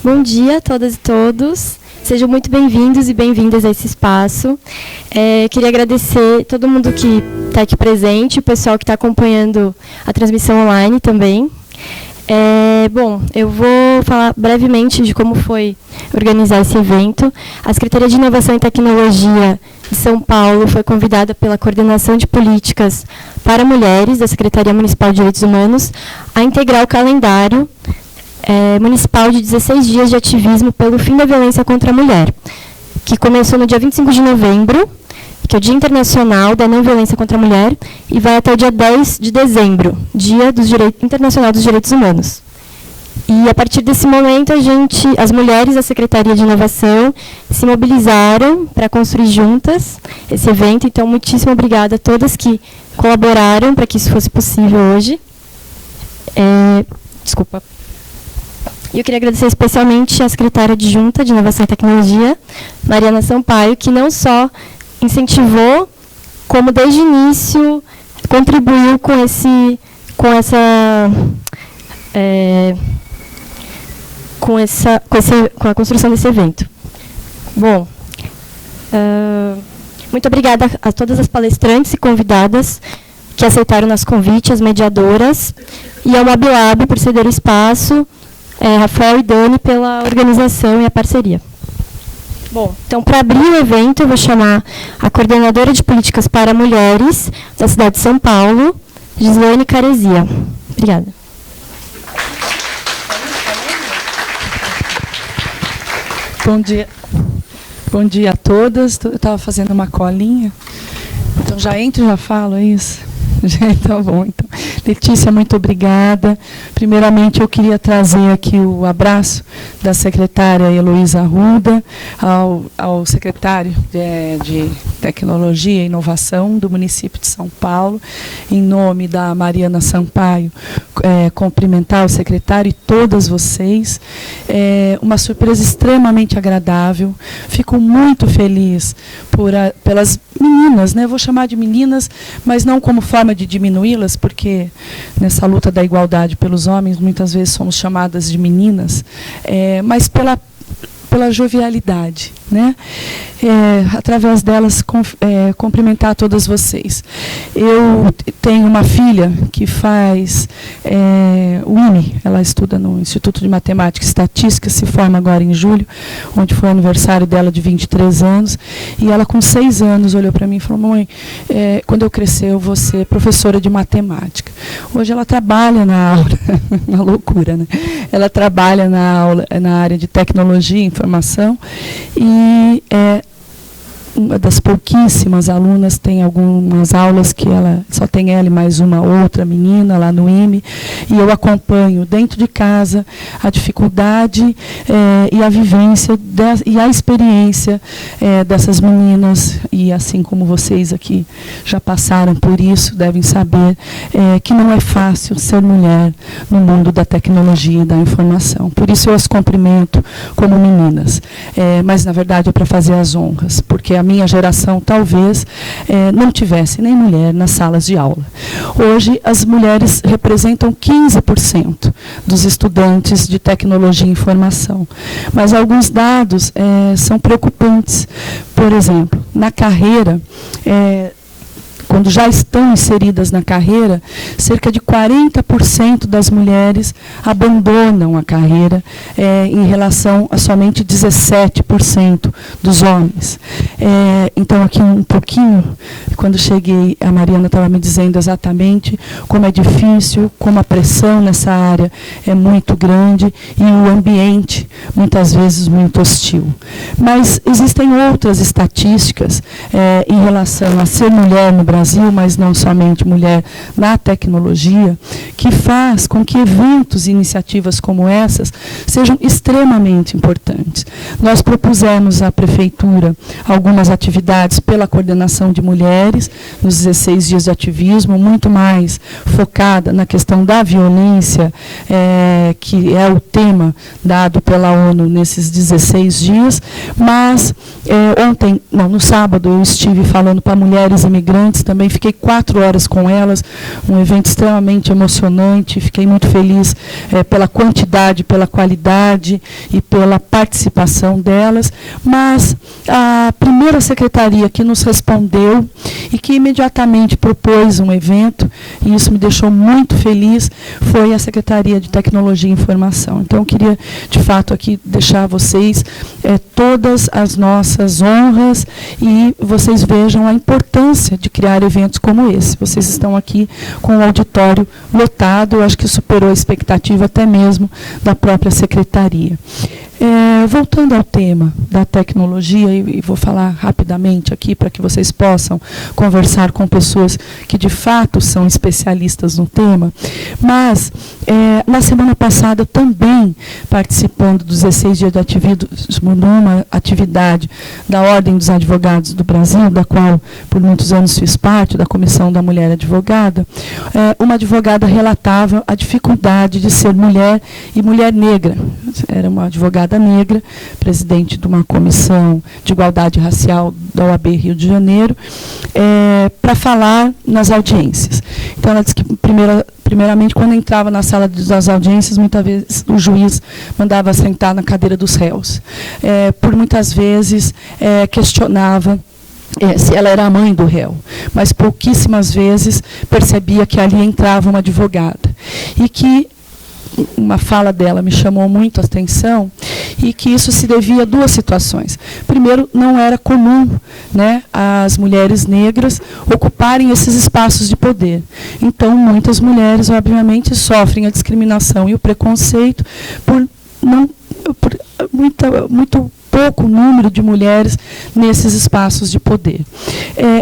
Bom dia a todas e todos. Sejam muito bem-vindos e bem-vindas a esse espaço. Queria agradecer todo mundo que está aqui presente, o pessoal que está acompanhando a transmissão online também. Bom, eu vou falar brevemente de como foi organizar esse evento. A Secretaria de Inovação e Tecnologia de São Paulo foi convidada pela Coordenação de Políticas para Mulheres da Secretaria Municipal de Direitos Humanos a integrar o calendário municipal de 16 dias de ativismo pelo fim da violência contra a mulher, que começou no dia 25 de novembro, que é o Dia Internacional da Não Violência contra a Mulher, e vai até o dia 10 de dezembro, Dia Internacional dos Direitos Humanos. E, a partir desse momento, as mulheres da Secretaria de Inovação se mobilizaram para construir juntas esse evento. Então, muitíssimo obrigada a todas que colaboraram para que isso fosse possível hoje. Desculpa. E eu queria agradecer especialmente à secretária adjunta de Inovação e Tecnologia, Mariana Sampaio, que não só incentivou, como desde o início contribuiu com a construção desse evento. Bom, muito obrigada a todas as palestrantes e convidadas que aceitaram nosso convite, as mediadoras, e ao MobLab por ceder o espaço, Rafael e Dani pela organização e a parceria. Bom, então, para abrir o evento, eu vou chamar a coordenadora de políticas para mulheres da cidade de São Paulo, Gislaine Caresia. Obrigada. Bom dia. Bom dia a todas. Eu estava fazendo uma colinha. Então, já entro e já falo, é isso? Tá bom, então. Letícia, muito obrigada. Primeiramente, eu queria trazer aqui o abraço da secretária Heloísa Arruda, ao secretário de Tecnologia e Inovação do município de São Paulo, em nome da Mariana Sampaio, cumprimentar o secretário e todas vocês. Uma surpresa extremamente agradável. Fico muito feliz pelas meninas, né? Vou chamar de meninas, mas não como forma de diminuí-las, porque nessa luta da igualdade pelos homens, muitas vezes somos chamadas de meninas, mas pela jovialidade, né? Através delas, cumprimentar todas vocês. Eu tenho uma filha que faz o IME, ela estuda no Instituto de Matemática e Estatística, se forma agora em julho, onde foi o aniversário dela de 23 anos, e ela com 6 anos olhou para mim e falou: mãe, quando eu crescer eu vou ser professora de matemática. Hoje ela trabalha na aula, uma loucura, né? Ela trabalha na área de tecnologia e informação, e uma das pouquíssimas alunas, tem algumas aulas que ela só tem ela e mais uma outra menina lá no IME, e eu acompanho dentro de casa a dificuldade e a vivência e a experiência dessas meninas, e assim como vocês aqui já passaram por isso, devem saber que não é fácil ser mulher no mundo da tecnologia e da informação. Por isso eu as cumprimento como meninas, mas na verdade é para fazer as honras, porque a minha geração talvez não tivesse nem mulher nas salas de aula. Hoje as mulheres representam 15% dos estudantes de tecnologia e informação, mas alguns dados são preocupantes. Por exemplo, na carreira, quando já estão inseridas na carreira, cerca de 40% das mulheres abandonam a carreira, em relação a somente 17% dos homens. Então, aqui um pouquinho, quando cheguei, a Mariana estava me dizendo exatamente como é difícil, como a pressão nessa área é muito grande e o ambiente, muitas vezes, muito hostil. Mas existem outras estatísticas em relação a ser mulher no Brasil, mas não somente mulher na tecnologia, que faz com que eventos e iniciativas como essas sejam extremamente importantes. Nós propusemos à Prefeitura algumas atividades pela coordenação de mulheres, nos 16 dias de ativismo, muito mais focada na questão da violência, que é o tema dado pela ONU nesses 16 dias, mas no sábado eu estive falando para mulheres imigrantes também. Fiquei 4 horas com elas, um evento extremamente emocionante. Fiquei muito feliz pela quantidade, pela qualidade e pela participação delas. Mas a primeira secretaria que nos respondeu e que imediatamente propôs um evento, e isso me deixou muito feliz, foi a Secretaria de Tecnologia e Informação. Então, eu queria, de fato, aqui deixar a vocês todas as nossas honras e vocês vejam a importância de criar eventos como esse. Vocês estão aqui com o auditório lotado, eu acho que superou a expectativa até mesmo da própria Secretaria. Voltando ao tema da tecnologia, e vou falar rapidamente aqui para que vocês possam conversar com pessoas que de fato são especialistas no tema, mas na semana passada também, participando dos 16 dias de ativismo numa atividade da Ordem dos Advogados do Brasil, da qual por muitos anos fiz parte, da Comissão da Mulher Advogada, uma advogada relatava a dificuldade de ser mulher e mulher negra. Era uma advogada negra, presidente de uma comissão de igualdade racial da OAB Rio de Janeiro, para falar nas audiências. Então, ela disse que, primeiramente, quando entrava na sala das audiências, muitas vezes o juiz mandava sentar na cadeira dos réus. Por muitas vezes, questionava se ela era a mãe do réu, mas pouquíssimas vezes percebia que ali entrava uma advogada. E que uma fala dela me chamou muito a atenção, e que isso se devia a 2 situações. Primeiro, não era comum, né, as mulheres negras ocuparem esses espaços de poder. Então, muitas mulheres, obviamente, sofrem a discriminação e o preconceito por muito pouco número de mulheres nesses espaços de poder.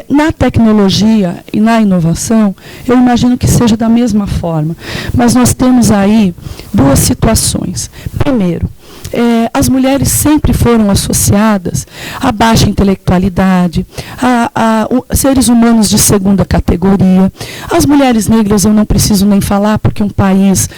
Na tecnologia e na inovação, eu imagino que seja da mesma forma. Mas nós temos aí 2 situações. Primeiro, as mulheres sempre foram associadas a baixa intelectualidade, a seres humanos de segunda categoria. As mulheres negras eu não preciso nem falar, porque um país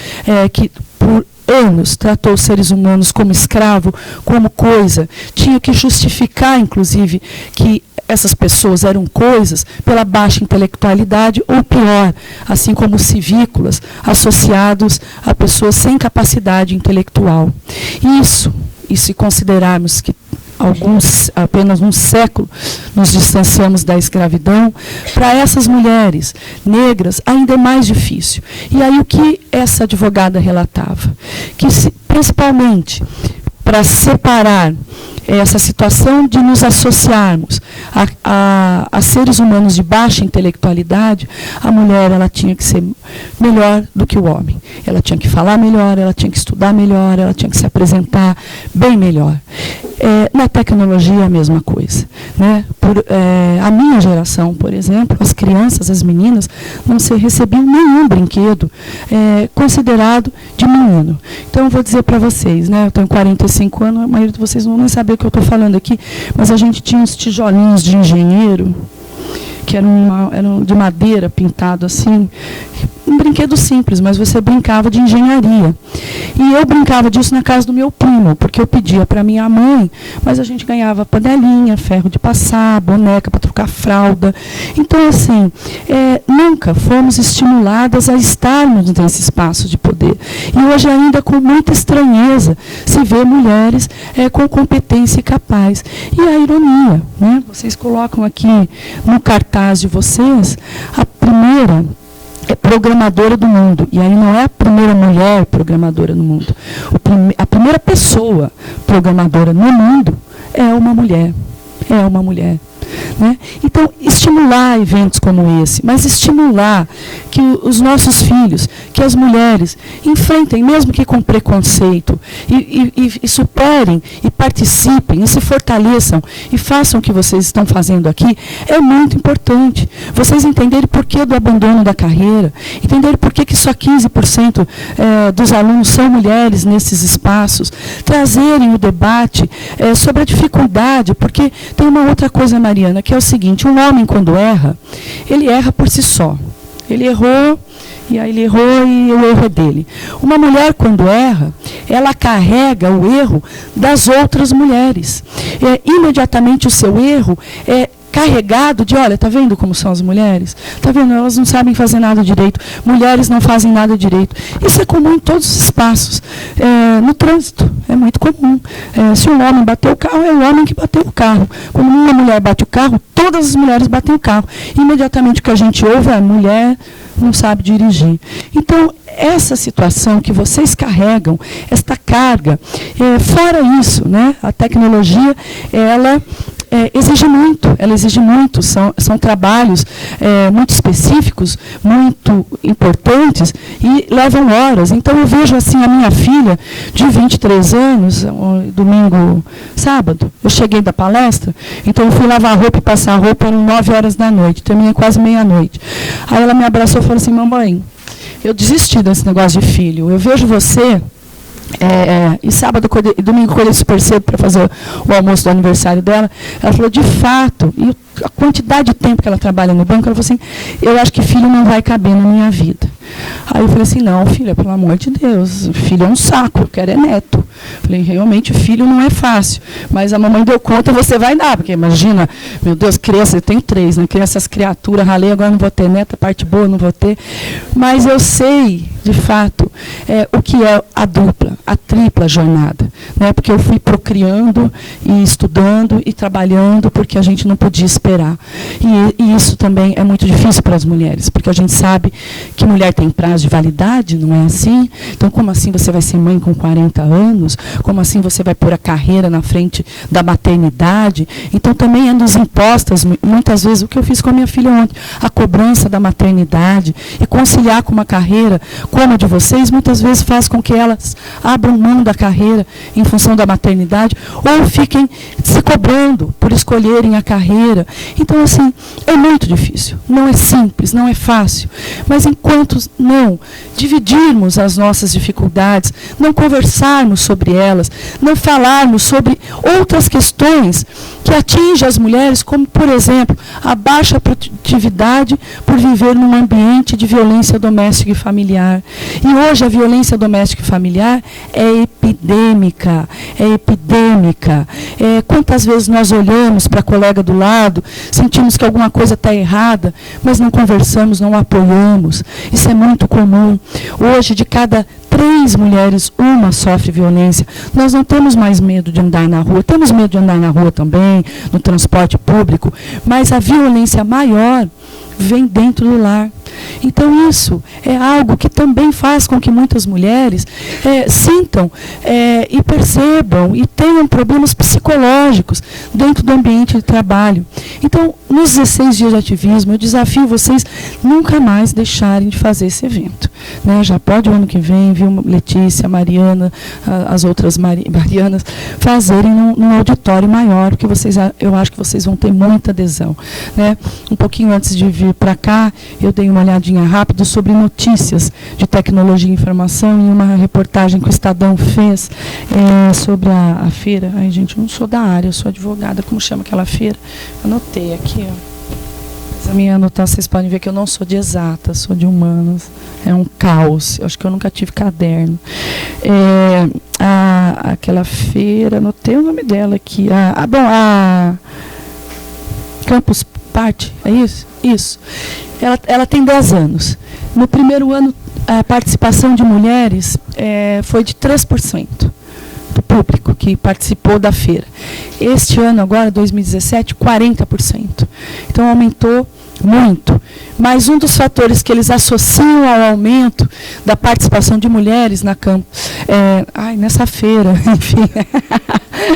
que por anos tratou os seres humanos como escravo, como coisa, tinha que justificar, inclusive, que essas pessoas eram coisas pela baixa intelectualidade, ou pior, assim como civícolas associados a pessoas sem capacidade intelectual. Isso, e se considerarmos que apenas um século nos distanciamos da escravidão, para essas mulheres negras ainda é mais difícil. E aí o que essa advogada relatava? Que principalmente para separar essa situação de nos associarmos a seres humanos de baixa intelectualidade, a mulher ela tinha que ser melhor do que o homem. Ela tinha que falar melhor, ela tinha que estudar melhor, ela tinha que se apresentar bem melhor. Na tecnologia, a mesma coisa, né? A minha geração, por exemplo, as crianças, as meninas, não recebiam nenhum brinquedo considerado de menino. Então, eu vou dizer para vocês, né? Eu tenho 45 anos, a maioria de vocês não vão nem saber o que eu estou falando aqui, mas a gente tinha uns tijolinhos de engenheiro, que eram de madeira, pintado assim, um brinquedo simples, mas você brincava de engenharia. E eu brincava disso na casa do meu primo, porque eu pedia para minha mãe, mas a gente ganhava panelinha, ferro de passar, boneca para trocar fralda. Então, assim, nunca fomos estimuladas a estarmos nesse espaço de poder. E hoje ainda, com muita estranheza, se vê mulheres com competência e capaz. E a ironia, né? Vocês colocam aqui no cartaz de vocês a primeira programadora do mundo. E aí não é a primeira mulher programadora no mundo. A primeira pessoa programadora no mundo é uma mulher. É uma mulher. Né? Então, estimular eventos como esse, mas estimular que os nossos filhos, que as mulheres enfrentem, mesmo que com preconceito, e superem, e participem, e se fortaleçam, e façam o que vocês estão fazendo aqui, é muito importante. Vocês entenderem por que do abandono da carreira, entenderem por que só 15% dos alunos são mulheres nesses espaços, trazerem o debate sobre a dificuldade, porque tem uma outra coisa, Mariana, que é o seguinte: um homem, quando erra, ele erra por si só. Ele errou, e aí ele errou e o erro é dele. Uma mulher, quando erra, ela carrega o erro das outras mulheres. Imediatamente o seu erro carregado de, olha, está vendo como são as mulheres? Está vendo? Elas não sabem fazer nada direito. Mulheres não fazem nada direito. Isso é comum em todos os espaços. No trânsito, é muito comum. Se um homem bateu o carro, é o homem que bateu o carro. Quando uma mulher bate o carro, todas as mulheres batem o carro. Imediatamente o que a gente ouve é a mulher não sabe dirigir. Então, essa situação que vocês carregam, esta carga, fora isso, né, a tecnologia, ela exige muito, são trabalhos muito específicos, muito importantes e levam horas. Então eu vejo assim a minha filha de 23 anos, sábado, eu cheguei da palestra, então eu fui lavar a roupa e passar a roupa, eram 9 horas da noite, terminei quase meia-noite. Aí ela me abraçou e falou assim, mamãe, eu desisti desse negócio de filho, eu vejo você... e sábado e domingo, quando eu super cedo para fazer o almoço do aniversário dela, ela falou, de fato, e a quantidade de tempo que ela trabalha no banco, ela falou assim, eu acho que filho não vai caber na minha vida. Aí eu falei assim, não, filha, pelo amor de Deus, filho é um saco, eu quero é neto. Falei, realmente, filho não é fácil, mas a mamãe deu conta, você vai dar, porque imagina, meu Deus, criança, eu tenho 3, né, crianças, criaturas, ralei, agora não vou ter neto, parte boa não vou ter, mas eu sei, de fato, o que é a dupla, a tripla jornada, né, porque eu fui procriando e estudando e trabalhando, porque a gente não podia esperar. E isso também é muito difícil para as mulheres, porque a gente sabe que mulher tem prazo de validade, não é assim? Então, como assim você vai ser mãe com 40 anos? Como assim você vai pôr a carreira na frente da maternidade? Então, também é nos impostas, muitas vezes, o que eu fiz com a minha filha ontem, a cobrança da maternidade, e conciliar com uma carreira como a de vocês, muitas vezes faz com que elas abram mão da carreira em função da maternidade, ou fiquem se cobrando por escolherem a carreira. Então, assim, é muito difícil. Não é simples, não é fácil. Mas enquanto não dividirmos as nossas dificuldades, não conversarmos sobre elas, não falarmos sobre outras questões que atingem as mulheres, como, por exemplo, a baixa produtividade por viver num ambiente de violência doméstica e familiar. E hoje a violência doméstica e familiar é epidêmica, quantas vezes nós olhamos para a colega do lado, sentimos que alguma coisa está errada, mas não conversamos, não apoiamos. Isso é muito comum. Hoje, de cada 3 mulheres, uma sofre violência. Nós não temos mais medo de andar na rua, temos medo de andar na rua também, no transporte público, mas a violência maior vem dentro do lar. Então isso é algo que também faz com que muitas mulheres sintam e percebam e tenham problemas psicológicos dentro do ambiente de trabalho. Então, nos 16 dias de ativismo, eu desafio vocês nunca mais deixarem de fazer esse evento. Né? Já pode o ano que vem, viu, Letícia, Mariana, as outras Marianas, fazerem num auditório maior, porque eu acho que vocês vão ter muita adesão. Né? Um pouquinho antes de vir para cá, eu dei uma olhadinha rápida sobre notícias de tecnologia e informação em uma reportagem que o Estadão fez sobre a feira. Ai, gente, eu não sou da área, eu sou advogada, como chama aquela feira? Anotei aqui, ó. Mas a minha anotação, vocês podem ver que eu não sou de exatas, sou de humanas. É um caos, eu acho que eu nunca tive caderno. Aquela feira, anotei o nome dela aqui. A Campus Party, é isso? Isso. Ela tem 10 anos. No primeiro ano, a participação de mulheres foi de 3% do público que participou da feira. Este ano, agora, 2017, 40%. Então, aumentou muito. Mas um dos fatores que eles associam ao aumento da participação de mulheres nessa feira, enfim,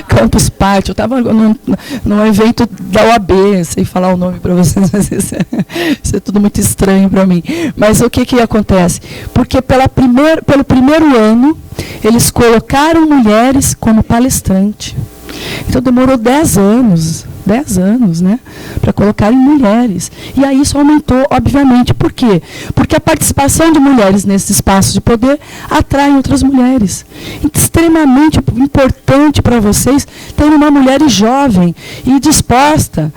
Campus Party, eu estava num evento da OAB, sei falar o nome para vocês, mas isso é tudo muito estranho para mim. Mas o que acontece? Porque pelo primeiro ano, eles colocaram mulheres como palestrante. Então demorou 10 anos, né, para colocarem mulheres. E aí isso aumentou, obviamente. Por quê? Porque a participação de mulheres nesses espaços de poder atrai outras mulheres. Extremamente importante para vocês terem uma mulher jovem e disposta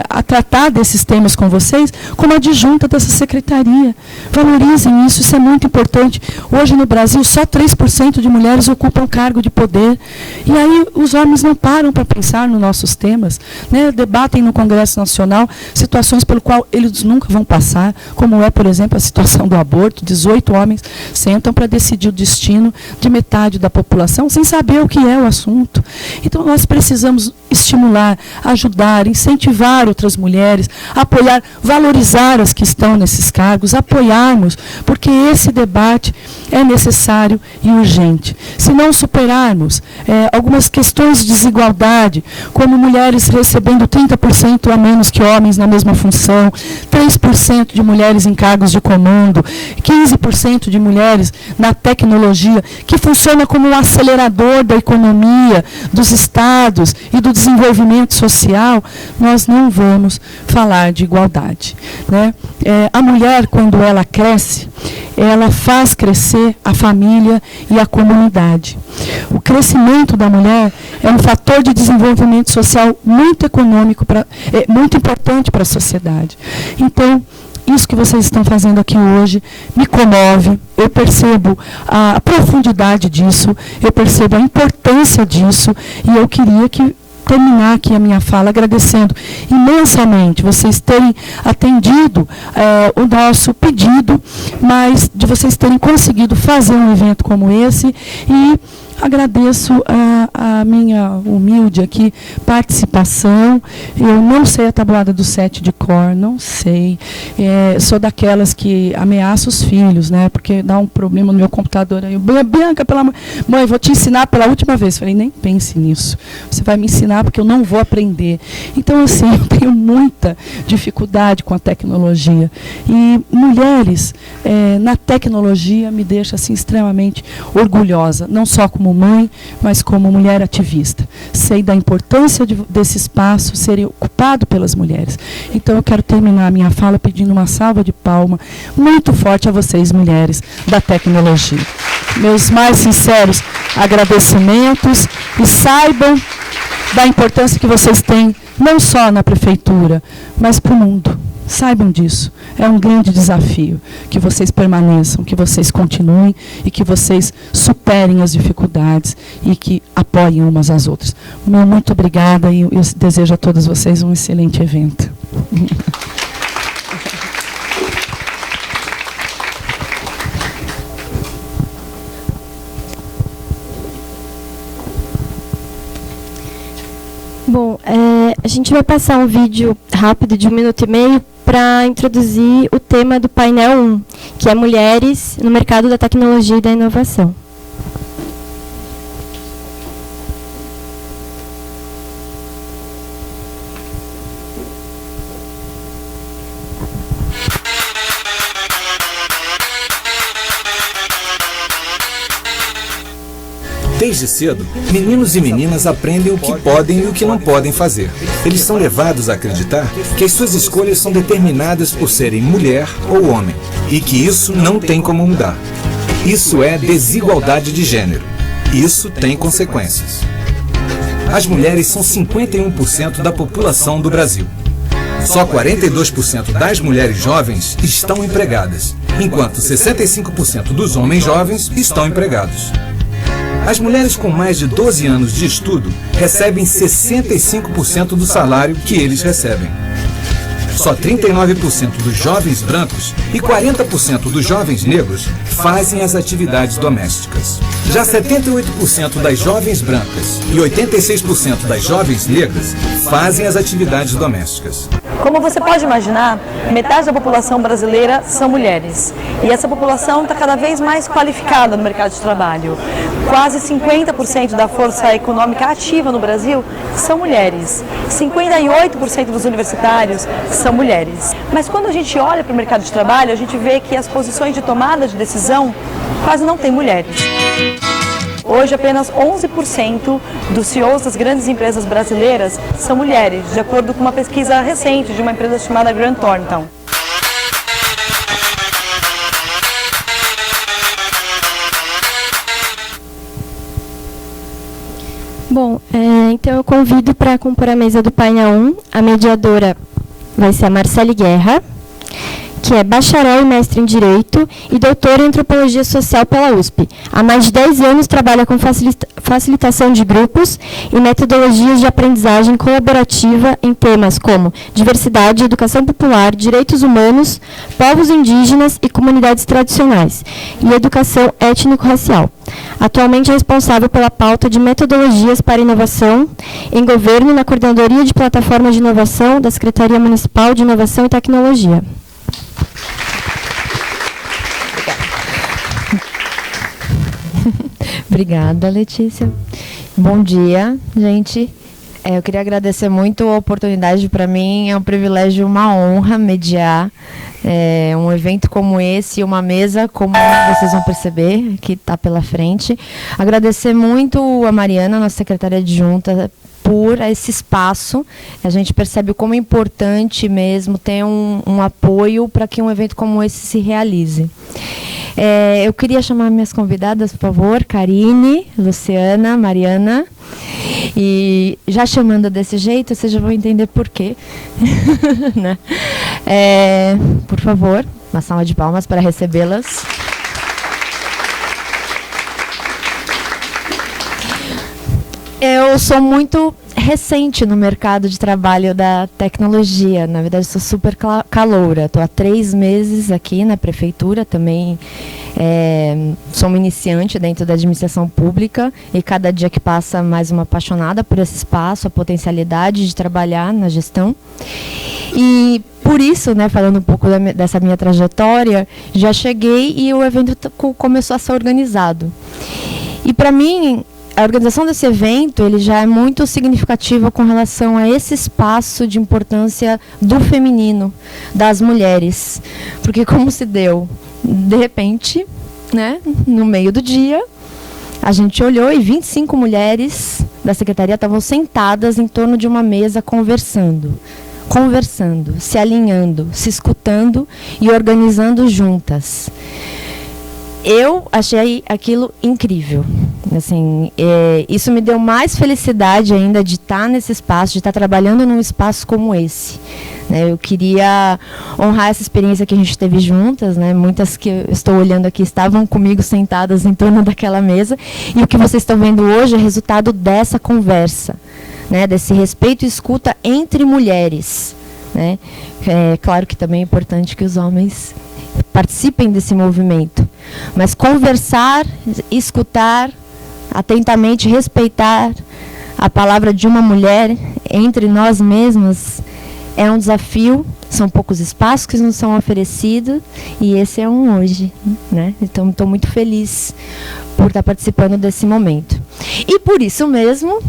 a tratar desses temas com vocês como adjunta dessa secretaria. Valorizem isso, isso é muito importante. Hoje no Brasil, só 3% de mulheres ocupam cargo de poder. E aí os homens não param para pensar nos nossos temas. né, debatem no Congresso Nacional situações pelo qual eles nunca vão passar, como é, por exemplo, a situação do aborto. 18 homens sentam para decidir o destino de metade da população sem saber o que é o assunto. Então, nós precisamos estimular, ajudar, incentivar outras mulheres, apoiar, valorizar as que estão nesses cargos, apoiarmos, porque esse debate é necessário e urgente. Se não superarmos algumas questões de desigualdade, como mulheres recebendo 30% a menos que homens na mesma função, 3% de mulheres em cargos de comando, 15% de mulheres na tecnologia, que funciona como um acelerador da economia, dos estados e do desenvolvimento social, nós não vamos falar de igualdade, né? A mulher, quando ela cresce, ela faz crescer a família e a comunidade. O crescimento da mulher é um fator de desenvolvimento social muito econômico, muito importante para a sociedade. Então, isso que vocês estão fazendo aqui hoje me comove, eu percebo a profundidade disso, eu percebo a importância disso, e eu queria terminar aqui a minha fala agradecendo imensamente vocês terem atendido o nosso pedido, mas de vocês terem conseguido fazer um evento como esse, e agradeço a minha humilde aqui participação. Eu não sei a tabuada do 7 de cor, não sei. Sou daquelas que ameaço os filhos, né? Porque dá um problema no meu computador. Aí, Bianca, mãe, vou te ensinar pela última vez. Falei, nem pense nisso. Você vai me ensinar porque eu não vou aprender. Então, assim, eu tenho muita dificuldade com a tecnologia. E mulheres na tecnologia me deixa assim, extremamente orgulhosa, não só como mãe, mas como mulher ativista. Sei da importância desse espaço ser ocupado pelas mulheres. Então, eu quero terminar a minha fala pedindo uma salva de palmas muito forte a vocês, mulheres da tecnologia. Meus mais sinceros agradecimentos, e saibam da importância que vocês têm, não só na prefeitura, mas para o mundo. Saibam disso. É um grande desafio que vocês permaneçam, que vocês continuem e que vocês superem as dificuldades e que apoiem umas às outras. Muito obrigada, e eu desejo a todas vocês um excelente evento. Bom, a gente vai passar um vídeo rápido de 1 minuto e meio para introduzir o tema do painel 1, que é Mulheres no Mercado da Tecnologia e da Inovação. Desde cedo, meninos e meninas aprendem o que podem e o que não podem fazer. Eles são levados a acreditar que as suas escolhas são determinadas por serem mulher ou homem, e que isso não tem como mudar. Isso é desigualdade de gênero. Isso tem consequências. As mulheres são 51% da população do Brasil. Só 42% das mulheres jovens estão empregadas, enquanto 65% dos homens jovens estão empregados. As mulheres com mais de 12 anos de estudo recebem 65% do salário que eles recebem. Só 39% dos jovens brancos e 40% dos jovens negros fazem as atividades domésticas. Já 78% das jovens brancas e 86% das jovens negras fazem as atividades domésticas. Como você pode imaginar, metade da população brasileira são mulheres. E essa população está cada vez mais qualificada no mercado de trabalho. Quase 50% da força econômica ativa no Brasil são mulheres. 58% dos universitários são mulheres. Mas quando a gente olha para o mercado de trabalho, a gente vê que as posições de tomada de decisão quase não tem mulheres. Hoje, apenas 11% dos CEOs das grandes empresas brasileiras são mulheres, de acordo com uma pesquisa recente de uma empresa chamada Grant Thornton. Bom, então eu convido para compor a mesa do painel 1. A mediadora vai ser a Marcele Guerra, que é bacharel e mestre em Direito e doutor em Antropologia Social pela USP. Há mais de 10 anos trabalha com facilitação de grupos e metodologias de aprendizagem colaborativa em temas como diversidade, educação popular, direitos humanos, povos indígenas e comunidades tradicionais, e educação étnico-racial. Atualmente é responsável pela pauta de metodologias para inovação em governo na Coordenadoria de Plataformas de Inovação da Secretaria Municipal de Inovação e Tecnologia. Obrigada, Letícia. Bom dia, gente. Eu queria agradecer muito a oportunidade. Para mim é um privilégio, uma honra mediar um evento como esse, uma mesa como vocês vão perceber, que está pela frente. Agradecer muito a Mariana, nossa secretária adjunta, por esse espaço. A gente percebe como é importante mesmo ter um apoio para que um evento como esse se realize. Eu queria chamar minhas convidadas, por favor, Karine, Luciana, Mariana. E já chamando desse jeito, vocês já vão entender por quê. Né? Por favor, uma salva de palmas para recebê-las. Eu sou muito recente no mercado de trabalho da tecnologia. Na verdade, sou super caloura. Estou há 3 meses aqui na prefeitura. Também sou uma iniciante dentro da administração pública. E cada dia que passa, mais uma apaixonada por esse espaço, a potencialidade de trabalhar na gestão. E por isso, né, falando um pouco dessa minha trajetória, já cheguei e o evento começou a ser organizado. E para mim, a organização desse evento ele já é muito significativa com relação a esse espaço de importância do feminino, das mulheres. Porque como se deu? De repente, né, no meio do dia, a gente olhou e 25 mulheres da secretaria estavam sentadas em torno de uma mesa conversando, se alinhando, se escutando e organizando juntas. Eu achei aquilo incrível. Assim, isso me deu mais felicidade ainda de estar nesse espaço, de estar trabalhando num espaço como esse. Né? Eu queria honrar essa experiência que a gente teve juntas. Né? Muitas que eu estou olhando aqui estavam comigo sentadas em torno daquela mesa. E o que vocês estão vendo hoje é resultado dessa conversa, né? Desse respeito e escuta entre mulheres. Né? É claro que também é importante que os homens participem desse movimento. Mas conversar, escutar atentamente, respeitar a palavra de uma mulher entre nós mesmas é um desafio. São poucos espaços que nos são oferecidos e esse é um hoje, né? Então estou muito feliz por estar participando desse momento. E por isso mesmo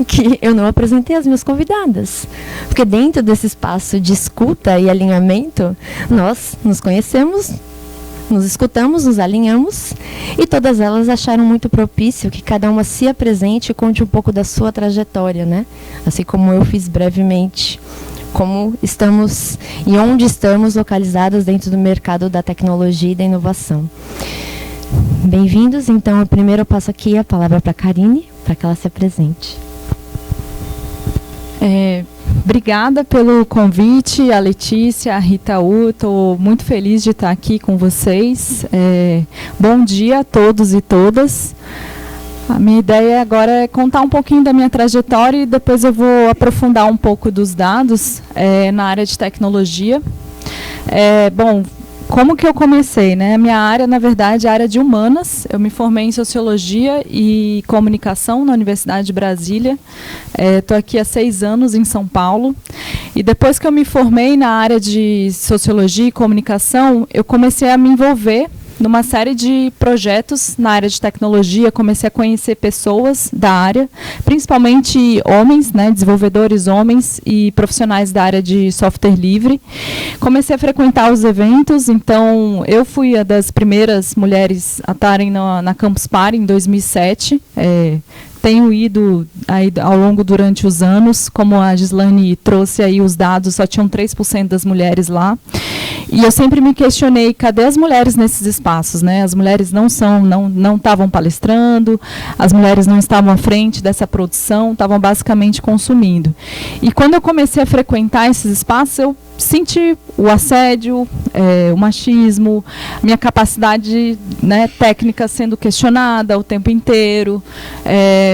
que eu não apresentei as minhas convidadas, porque dentro desse espaço de escuta e alinhamento nós nos conhecemos, nos escutamos, nos alinhamos e todas elas acharam muito propício que cada uma se apresente e conte um pouco da sua trajetória, né? Assim como eu fiz brevemente, como estamos e onde estamos localizadas dentro do mercado da tecnologia e da inovação. Bem-vindos. Então, primeiro eu passo aqui a palavra para a Karine, para que ela se apresente. Obrigada pelo convite, a Letícia, a Rita U. Estou muito feliz de estar aqui com vocês. Bom dia a todos e todas. A minha ideia agora é contar um pouquinho da minha trajetória e depois eu vou aprofundar um pouco dos dados na área de tecnologia. Bom, como que eu comecei, né? A minha área, na verdade, é a área de humanas. Eu me formei em Sociologia e Comunicação na Universidade de Brasília. Estou aqui há 6 anos em São Paulo. E depois que eu me formei na área de Sociologia e Comunicação, eu comecei a me envolver numa série de projetos na área de tecnologia. Comecei a conhecer pessoas da área, principalmente homens, né, desenvolvedores homens e profissionais da área de software livre. Comecei a frequentar os eventos, então eu fui a das primeiras mulheres a estarem na Campus Party em 2007. Tenho ido aí ao longo durante os anos, como a Gislane trouxe aí os dados, só tinham 3% das mulheres lá. E eu sempre me questionei, cadê as mulheres nesses espaços, né? As mulheres não estavam palestrando, as mulheres não estavam à frente dessa produção, estavam basicamente consumindo. E quando eu comecei a frequentar esses espaços, eu senti o assédio, o machismo, minha capacidade, né, técnica sendo questionada o tempo inteiro,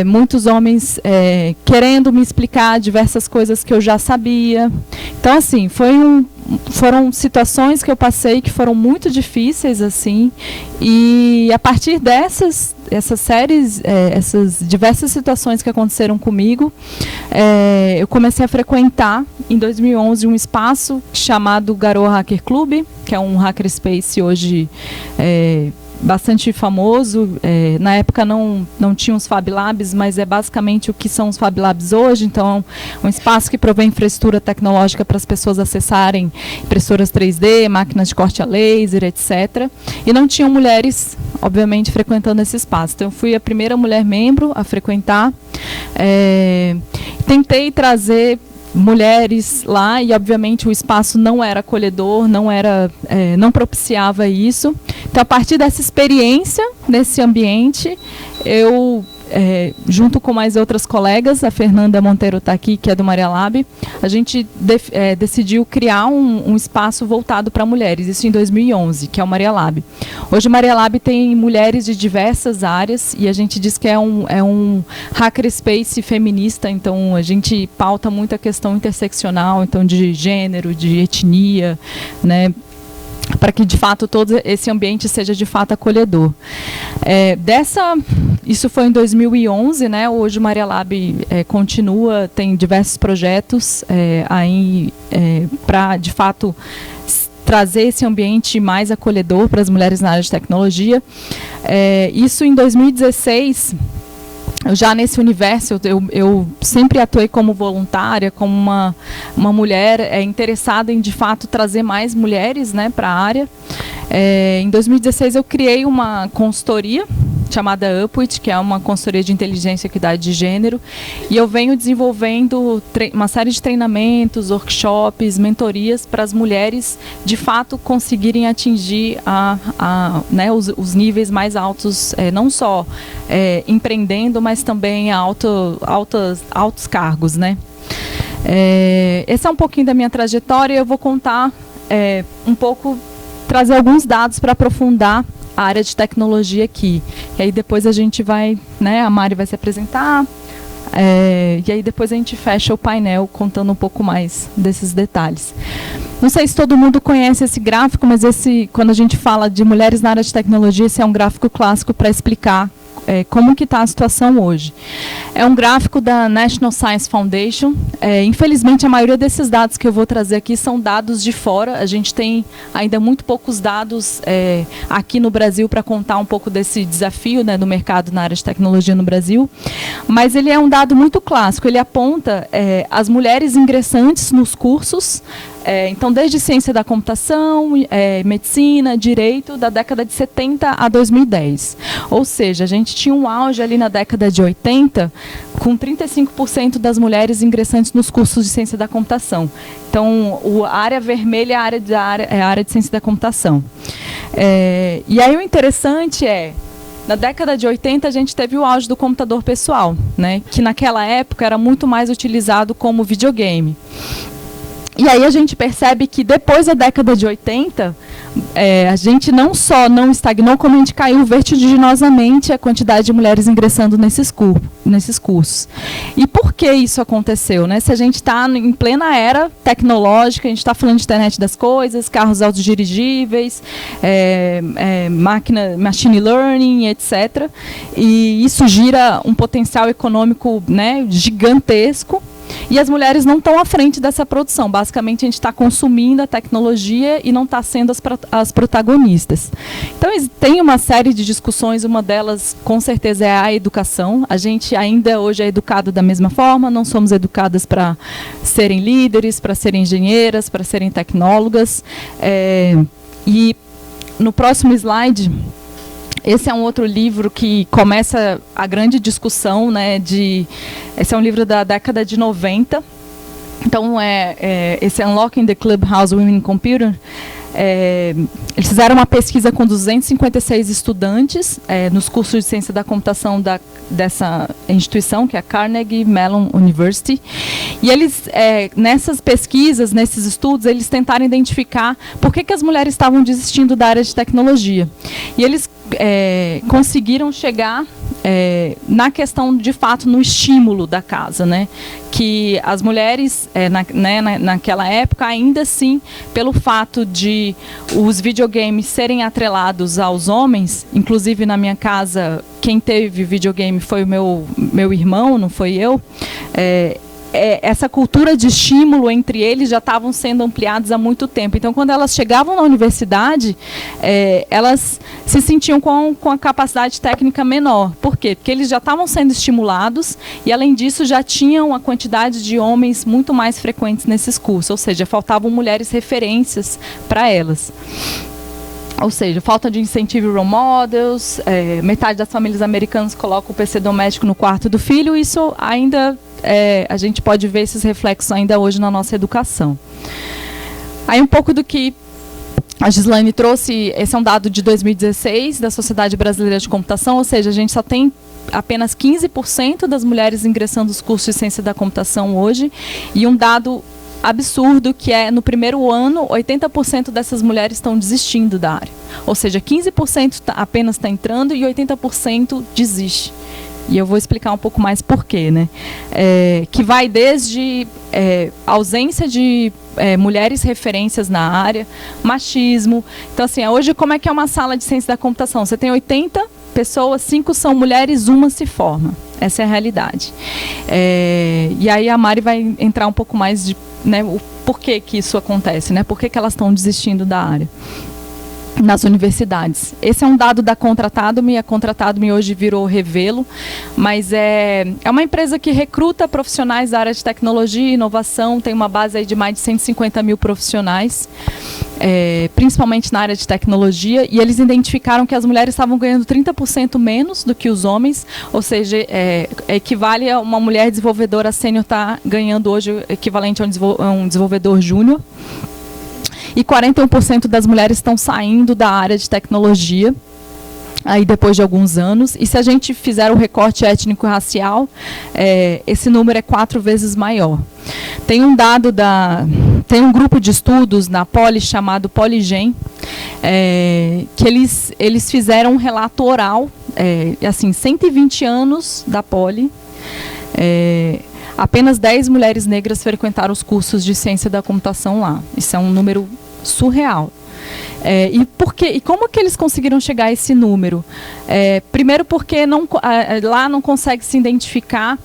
muitos homens querendo me explicar diversas coisas que eu já sabia. Então, assim, foram situações que eu passei que foram muito difíceis, assim, e a partir essas diversas situações que aconteceram comigo, eu comecei a frequentar, em 2011, um espaço chamado Garoa Hacker Club, que é um hackerspace hoje bastante famoso. Na época não tinha os Fab Labs, mas é basicamente o que são os Fab Labs hoje. Então, um espaço que provê infraestrutura tecnológica para as pessoas acessarem impressoras 3D, máquinas de corte a laser, etc. E não tinham mulheres, obviamente, frequentando esse espaço. Então, eu fui a primeira mulher membro a frequentar. Tentei trazer mulheres lá e, obviamente, o espaço não era acolhedor, não propiciava isso. Então, a partir dessa experiência nesse ambiente, eu, junto com mais outras colegas, a Fernanda Monteiro está aqui, que é do Maria Lab, a gente decidiu criar um espaço voltado para mulheres, isso em 2011, que é o Maria Lab. Hoje o Maria Lab tem mulheres de diversas áreas e a gente diz que é um hackerspace feminista, então a gente pauta muito a questão interseccional, então de gênero, de etnia, né, para que de fato todo esse ambiente seja de fato acolhedor. Isso foi em 2011, né? Hoje o Maria Lab continua, tem diversos projetos para de fato trazer esse ambiente mais acolhedor para as mulheres na área de tecnologia. Isso em 2016. Já nesse universo, eu sempre atuei como voluntária, como uma mulher interessada em, de fato, trazer mais mulheres, né, para a área. Em 2016, eu criei uma consultoria chamada Upwit, que é uma consultoria de inteligência e equidade de gênero, e eu venho desenvolvendo uma série de treinamentos, workshops, mentorias para as mulheres, de fato, conseguirem atingir né, os níveis mais altos, não só empreendendo, mas também altos cargos, né? Esse é um pouquinho da minha trajetória. Eu vou contar um pouco, trazer alguns dados para aprofundar a área de tecnologia aqui. E aí depois a gente vai, né, a Mari vai se apresentar, e aí depois a gente fecha o painel contando um pouco mais desses detalhes. Não sei se todo mundo conhece esse gráfico, mas quando a gente fala de mulheres na área de tecnologia, esse é um gráfico clássico para explicar como que está a situação hoje. É um gráfico da National Science Foundation. Infelizmente, a maioria desses dados que eu vou trazer aqui são dados de fora. A gente tem ainda muito poucos dados aqui no Brasil para contar um pouco desse desafio, né, do mercado na área de tecnologia no Brasil. Mas ele é um dado muito clássico. Ele aponta as mulheres ingressantes nos cursos, então, desde ciência da computação, medicina, direito, da década de 70 a 2010. Ou seja, a gente tinha um auge ali na década de 80, com 35% das mulheres ingressantes nos cursos de ciência da computação. Então, a área vermelha é a área de ciência da computação. E aí o interessante na década de 80, a gente teve o auge do computador pessoal, né, que naquela época era muito mais utilizado como videogame. E aí a gente percebe que depois da década de 80, a gente não só não estagnou, como a gente caiu vertiginosamente a quantidade de mulheres ingressando nesses cursos. E por que isso aconteceu, né? Se a gente está em plena era tecnológica, a gente está falando de internet das coisas, carros autodirigíveis, machine learning, etc. E isso gira um potencial econômico, né, gigantesco. E as mulheres não estão à frente dessa produção. Basicamente, a gente está consumindo a tecnologia e não está sendo as protagonistas. Então, tem uma série de discussões. Uma delas, com certeza, é a educação. A gente ainda hoje é educado da mesma forma. Não somos educadas para serem líderes, para serem engenheiras, para serem tecnólogas. E no próximo slide... Esse é um outro livro que começa a grande discussão, né, esse é um livro da década de 90. Então, esse Unlocking the Clubhouse Women in Computer eles fizeram uma pesquisa com 256 estudantes nos cursos de ciência da computação dessa instituição, que é a Carnegie Mellon University. E eles, nessas pesquisas, nesses estudos, eles tentaram identificar por que as mulheres estavam desistindo da área de tecnologia. E eles conseguiram chegar na questão, de fato, no estímulo da casa, né? Que as mulheres, naquela época, ainda assim, pelo fato de os videogames serem atrelados aos homens, inclusive na minha casa, quem teve videogame foi o meu irmão, não foi eu, essa cultura de estímulo entre eles já estavam sendo ampliados há muito tempo. Então, quando elas chegavam na universidade, elas se sentiam com a capacidade técnica menor. Por quê? Porque eles já estavam sendo estimulados e, além disso, já tinham a quantidade de homens muito mais frequentes nesses cursos. Ou seja, faltavam mulheres referências para elas. Ou seja, falta de incentivo role models, metade das famílias americanas colocam o PC doméstico no quarto do filho. Isso ainda, a gente pode ver esses reflexos ainda hoje na nossa educação. Aí um pouco do que a Gislaine trouxe, esse é um dado de 2016 da Sociedade Brasileira de Computação, ou seja, a gente só tem apenas 15% das mulheres ingressando nos cursos de ciência da computação hoje, e um dado absurdo que no primeiro ano, 80% dessas mulheres estão desistindo da área. Ou seja, 15% apenas está entrando e 80% desiste. E eu vou explicar um pouco mais por quê, né? Que vai desde ausência de mulheres referências na área, machismo. Então, assim, hoje como é que é uma sala de ciência da computação? Você tem 80 pessoas, 5 são mulheres, 1 se forma. Essa é a realidade. E aí a Mari vai entrar um pouco mais de o porquê que isso acontece, né? Por que elas estão desistindo da área nas universidades. Esse é um dado da Contratado-me. A Contratado-me hoje virou Revelo, mas é uma empresa que recruta profissionais da área de tecnologia e inovação, tem uma base aí de mais de 150 mil profissionais, principalmente na área de tecnologia, e eles identificaram que as mulheres estavam ganhando 30% menos do que os homens, ou seja, equivale a uma mulher desenvolvedora sênior estar ganhando hoje equivalente a um desenvolvedor júnior. E 41% das mulheres estão saindo da área de tecnologia, aí depois de alguns anos. E se a gente fizer o recorte étnico e racial, esse número é 4 vezes maior. Tem um dado tem um grupo de estudos na Poli chamado Poligen, que eles fizeram um relato oral, assim, 120 anos da Poli. Apenas 10 mulheres negras frequentaram os cursos de ciência da computação lá. Isso é um número surreal. E por quê? E como que eles conseguiram chegar a esse número? Primeiro porque lá não consegue se identificar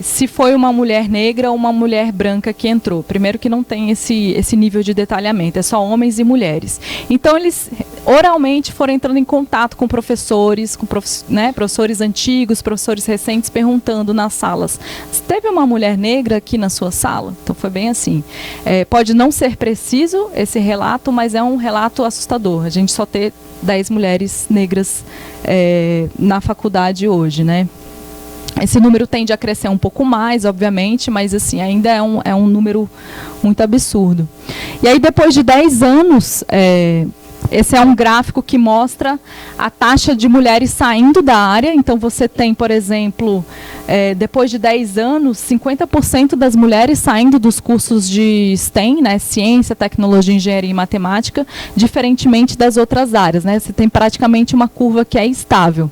se foi uma mulher negra ou uma mulher branca que entrou. Primeiro que não tem esse nível de detalhamento, é só homens e mulheres. Então eles oralmente foram entrando em contato com professores, professores antigos, professores recentes, perguntando nas salas: teve uma mulher negra aqui na sua sala? Então foi bem assim. Pode não ser preciso esse relato, mas é um relato assustador. A gente só ter 10 mulheres negras na faculdade hoje, né? Esse número tende a crescer um pouco mais, obviamente, mas assim, ainda é um número muito absurdo. E aí, depois de 10 anos, esse é um gráfico que mostra a taxa de mulheres saindo da área. Então, você tem, por exemplo, depois de 10 anos, 50% das mulheres saindo dos cursos de STEM, né, ciência, tecnologia, engenharia e matemática, diferentemente das outras áreas, né? Você tem praticamente uma curva que é estável.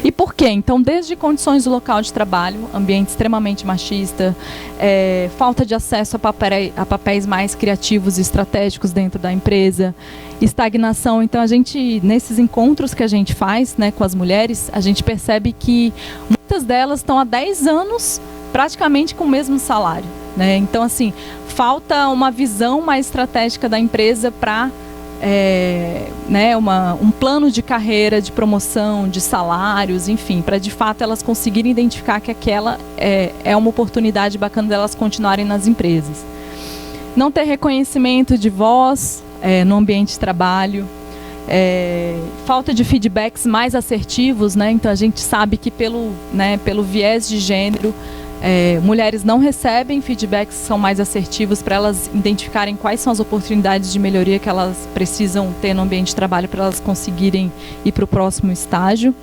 E por quê? Então, desde condições do local de trabalho, ambiente extremamente machista, falta de acesso a papéis mais criativos e estratégicos dentro da empresa, estagnação. Então, nesses encontros que a gente faz, né, com as mulheres, a gente percebe que muitas delas estão há 10 anos praticamente com o mesmo salário, né? Então, assim, falta uma visão mais estratégica da empresa para um plano de carreira, de promoção, de salários, enfim, para de fato elas conseguirem identificar que aquela é uma oportunidade bacana delas continuarem nas empresas. Não ter reconhecimento de voz no ambiente de trabalho, falta de feedbacks mais assertivos, né? Então a gente sabe que pelo viés de gênero, Mulheres não recebem feedbacks que são mais assertivos para elas identificarem quais são as oportunidades de melhoria que elas precisam ter no ambiente de trabalho para elas conseguirem ir para o próximo estágio,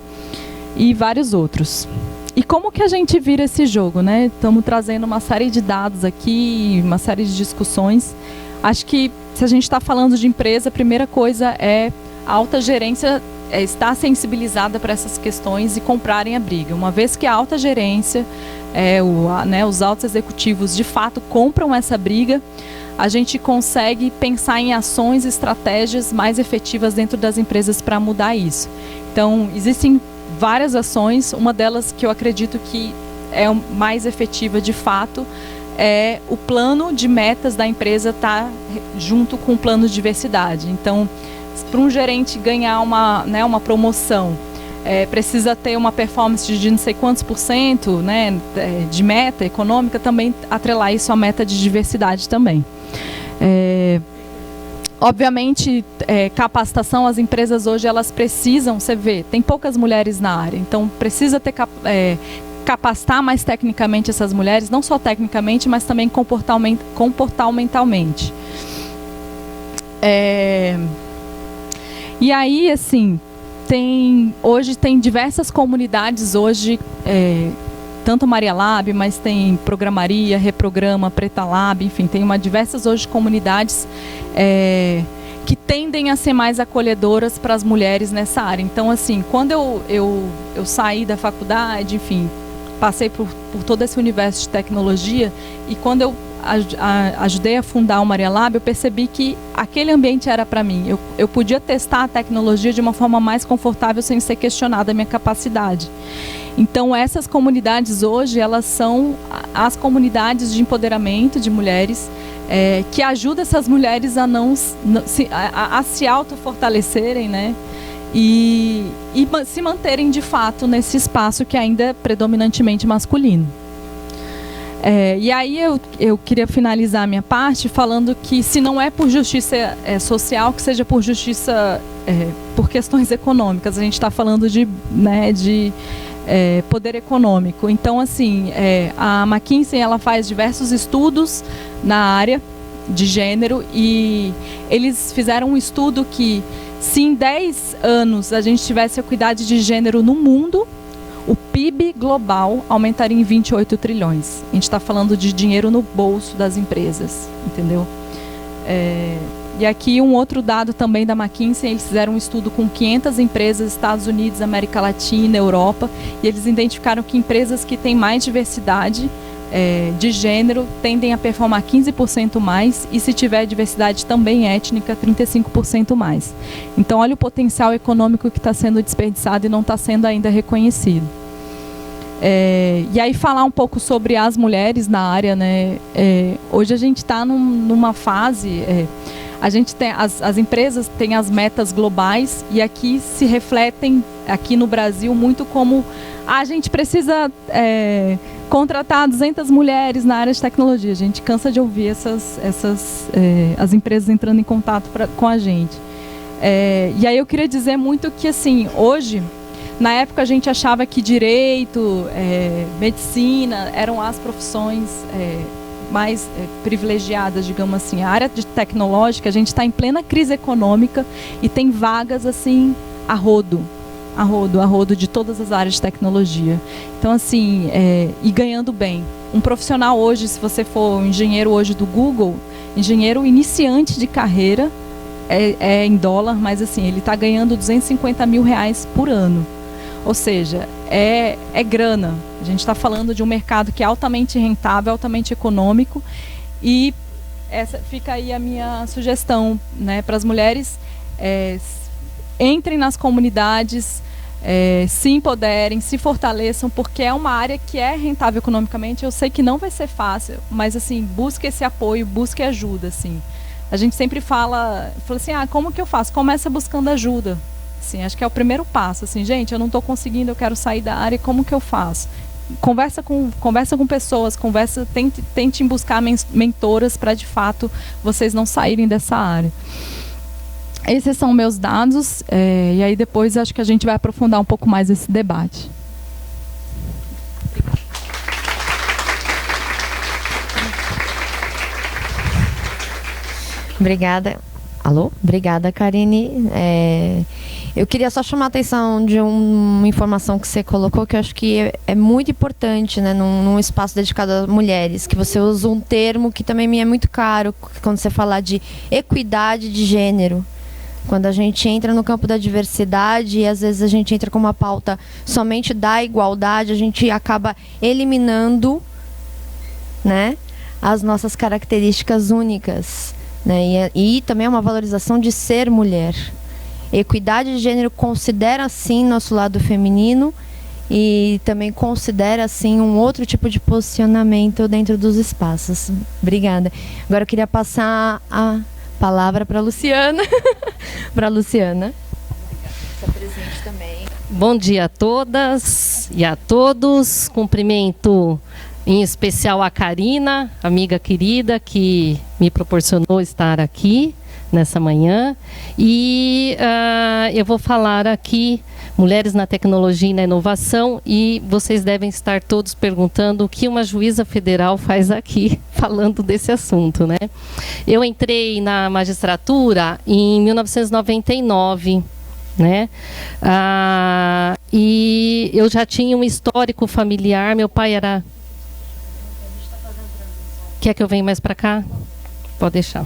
e vários outros. E como que a gente vira esse jogo, né? Estamos trazendo uma série de dados aqui, uma série de discussões. Acho que se a gente está falando de empresa, a primeira coisa é a alta gerência estar sensibilizada para essas questões e comprarem a briga. Uma vez que a alta gerência, os altos executivos de fato compram essa briga, a gente consegue pensar em ações e estratégias mais efetivas dentro das empresas para mudar isso. Então, existem várias ações, uma delas que eu acredito que é mais efetiva de fato, é o plano de metas da empresa estar junto com o plano de diversidade. Então, para um gerente ganhar uma promoção, precisa ter uma performance de não sei quantos %, né, de meta econômica, também atrelar isso à meta de diversidade também. Obviamente, capacitação, as empresas hoje elas precisam, você vê, tem poucas mulheres na área, então precisa ter capacitar mais tecnicamente essas mulheres, não só tecnicamente, mas também comportamentalmente. E aí, assim, hoje tem diversas comunidades, tanto Maria Lab, mas tem Programaria, Reprograma, Preta Lab, enfim, tem diversas hoje comunidades que tendem a ser mais acolhedoras para as mulheres nessa área. Então, assim, quando eu saí da faculdade, enfim, passei por todo esse universo de tecnologia, e quando eu ajudei a fundar o Maria Lab, eu percebi que aquele ambiente era para mim. Eu podia testar a tecnologia de uma forma mais confortável sem ser questionada a minha capacidade. Então, essas comunidades hoje, elas são as comunidades de empoderamento de mulheres, que ajudam essas mulheres a se autofortalecerem, né? E se manterem de fato nesse espaço que ainda é predominantemente masculino. E aí eu queria finalizar a minha parte falando que, se não é por justiça social, que seja por justiça por questões econômicas. A gente está falando de poder econômico. Então, assim, a McKinsey ela faz diversos estudos na área de gênero, e eles fizeram um estudo que, se em 10 anos a gente tivesse equidade de gênero no mundo, o PIB global aumentaria em 28 trilhões. A gente está falando de dinheiro no bolso das empresas, entendeu? E aqui um outro dado também da McKinsey, eles fizeram um estudo com 500 empresas, Estados Unidos, América Latina, Europa, e eles identificaram que empresas que têm mais diversidade de gênero tendem a performar 15% mais, e se tiver diversidade também étnica, 35% mais. Então, olha o potencial econômico que está sendo desperdiçado e não está sendo ainda reconhecido. E aí falar um pouco sobre as mulheres na área, né? Hoje a gente está numa fase, a gente tem as empresas têm as metas globais, e aqui se refletem, aqui no Brasil, muito como a gente precisa contratar 200 mulheres na área de tecnologia. A gente cansa de ouvir as empresas entrando em contato com a gente. E aí eu queria dizer muito que, assim, hoje, na época a gente achava que direito, medicina eram as profissões mais privilegiadas, digamos assim. A área de tecnológica, a gente está em plena crise econômica e tem vagas assim a rodo de todas as áreas de tecnologia. Então, assim, e ganhando bem. Um profissional hoje, se você for um engenheiro hoje do Google, engenheiro iniciante de carreira, em dólar, mas assim, ele está ganhando R$250 mil por ano. Ou seja, é grana. A gente está falando de um mercado que é altamente rentável, altamente econômico, e essa fica aí a minha sugestão, né, para as mulheres. Entrem nas comunidades, se empoderem, se fortaleçam, porque é uma área que é rentável economicamente. Eu sei que não vai ser fácil, mas assim, busque esse apoio, busque ajuda, assim. A gente sempre fala assim, como que eu faço? Começa buscando ajuda. Assim, acho que é o primeiro passo. Assim, gente, eu não estou conseguindo, eu quero sair da área, como que eu faço? Conversa com pessoas, tentem buscar mentoras para, de fato, vocês não saírem dessa área. Esses são meus dados, e aí depois acho que a gente vai aprofundar um pouco mais esse debate. Obrigada. Alô? Obrigada, Karine. Eu queria só chamar a atenção de uma informação que você colocou, que eu acho que é muito importante, né, num espaço dedicado a mulheres, que você usa um termo que também me é muito caro, quando você fala de equidade de gênero. Quando a gente entra no campo da diversidade e às vezes a gente entra com uma pauta somente da igualdade, a gente acaba eliminando, né, as nossas características únicas. Né? E também é uma valorização de ser mulher. Equidade de gênero considera, sim, nosso lado feminino e também considera, sim, um outro tipo de posicionamento dentro dos espaços. Obrigada. Agora eu queria passar a palavra para a Luciana. Para a Luciana. Está presente também. Bom dia a todas e a todos. Cumprimento em especial a Karina, amiga querida, que me proporcionou estar aqui nessa manhã. E eu vou falar aqui, Mulheres na Tecnologia e na Inovação, e vocês devem estar todos perguntando o que uma juíza federal faz aqui, falando desse assunto, né? Eu entrei na magistratura em 1999, né? E eu já tinha um histórico familiar, meu pai era... Quer que eu venha mais para cá? Pode deixar.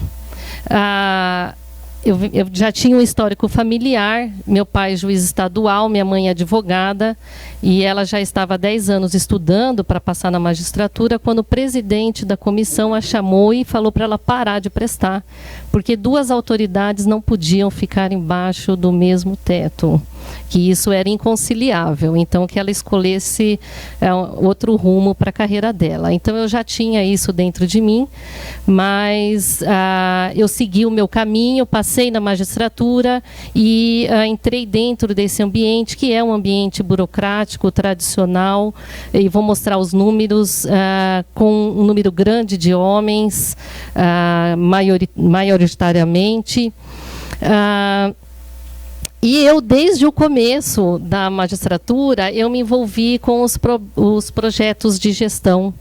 Eu já tinha um histórico familiar, meu pai juiz estadual, minha mãe advogada, e ela já estava há 10 anos estudando para passar na magistratura, quando o presidente da comissão a chamou e falou para ela parar de prestar, porque duas autoridades não podiam ficar embaixo do mesmo teto, que isso era inconciliável, então que ela escolhesse outro rumo para a carreira dela. Então eu já tinha isso dentro de mim, mas eu segui o meu caminho, passei na magistratura e entrei dentro desse ambiente, que é um ambiente burocrático, tradicional, e vou mostrar os números, com um número grande de homens, majoritariamente. E eu, desde o começo da magistratura, eu me envolvi com os projetos de gestão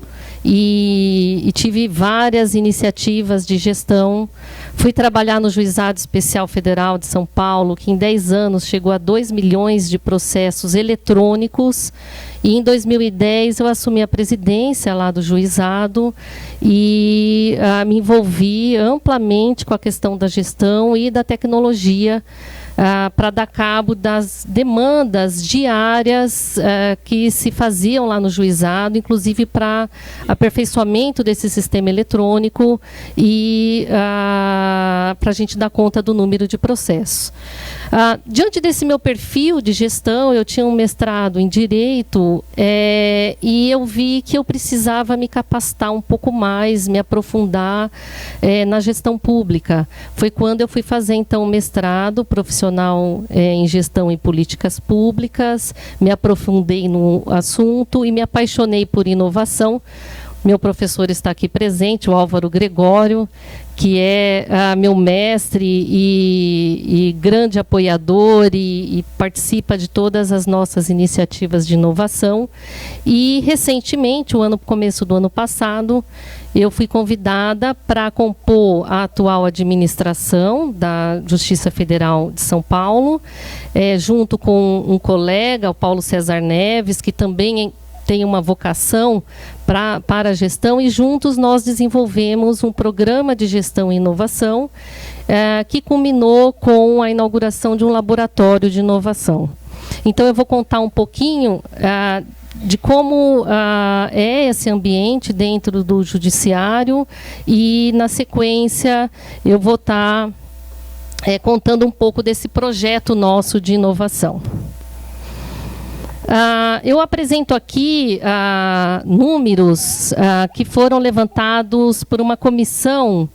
e tive várias iniciativas de gestão. Fui trabalhar no Juizado Especial Federal de São Paulo, que em 10 anos chegou a 2 milhões de processos eletrônicos. E em 2010 eu assumi a presidência lá do juizado e me envolvi amplamente com a questão da gestão e da tecnologia, para dar cabo das demandas diárias que se faziam lá no juizado, inclusive para aperfeiçoamento desse sistema eletrônico e para a gente dar conta do número de processos. Diante desse meu perfil de gestão, eu tinha um mestrado em Direito e eu vi que eu precisava me capacitar um pouco mais, me aprofundar na gestão pública. Foi quando eu fui fazer, então, um mestrado profissional em Gestão e Políticas Públicas, me aprofundei no assunto e me apaixonei por inovação. Meu professor está aqui presente, o Álvaro Gregório, que é meu mestre e grande apoiador e participa de todas as nossas iniciativas de inovação. E, recentemente, começo do ano passado, eu fui convidada para compor a atual administração da Justiça Federal de São Paulo, junto com um colega, o Paulo César Neves, que também tem uma vocação para a gestão, e juntos nós desenvolvemos um programa de gestão e inovação que culminou com a inauguração de um laboratório de inovação. Então eu vou contar um pouquinho de como é esse ambiente dentro do judiciário e, na sequência, eu vou estar contando um pouco desse projeto nosso de inovação. Eu apresento aqui números que foram levantados por uma comissão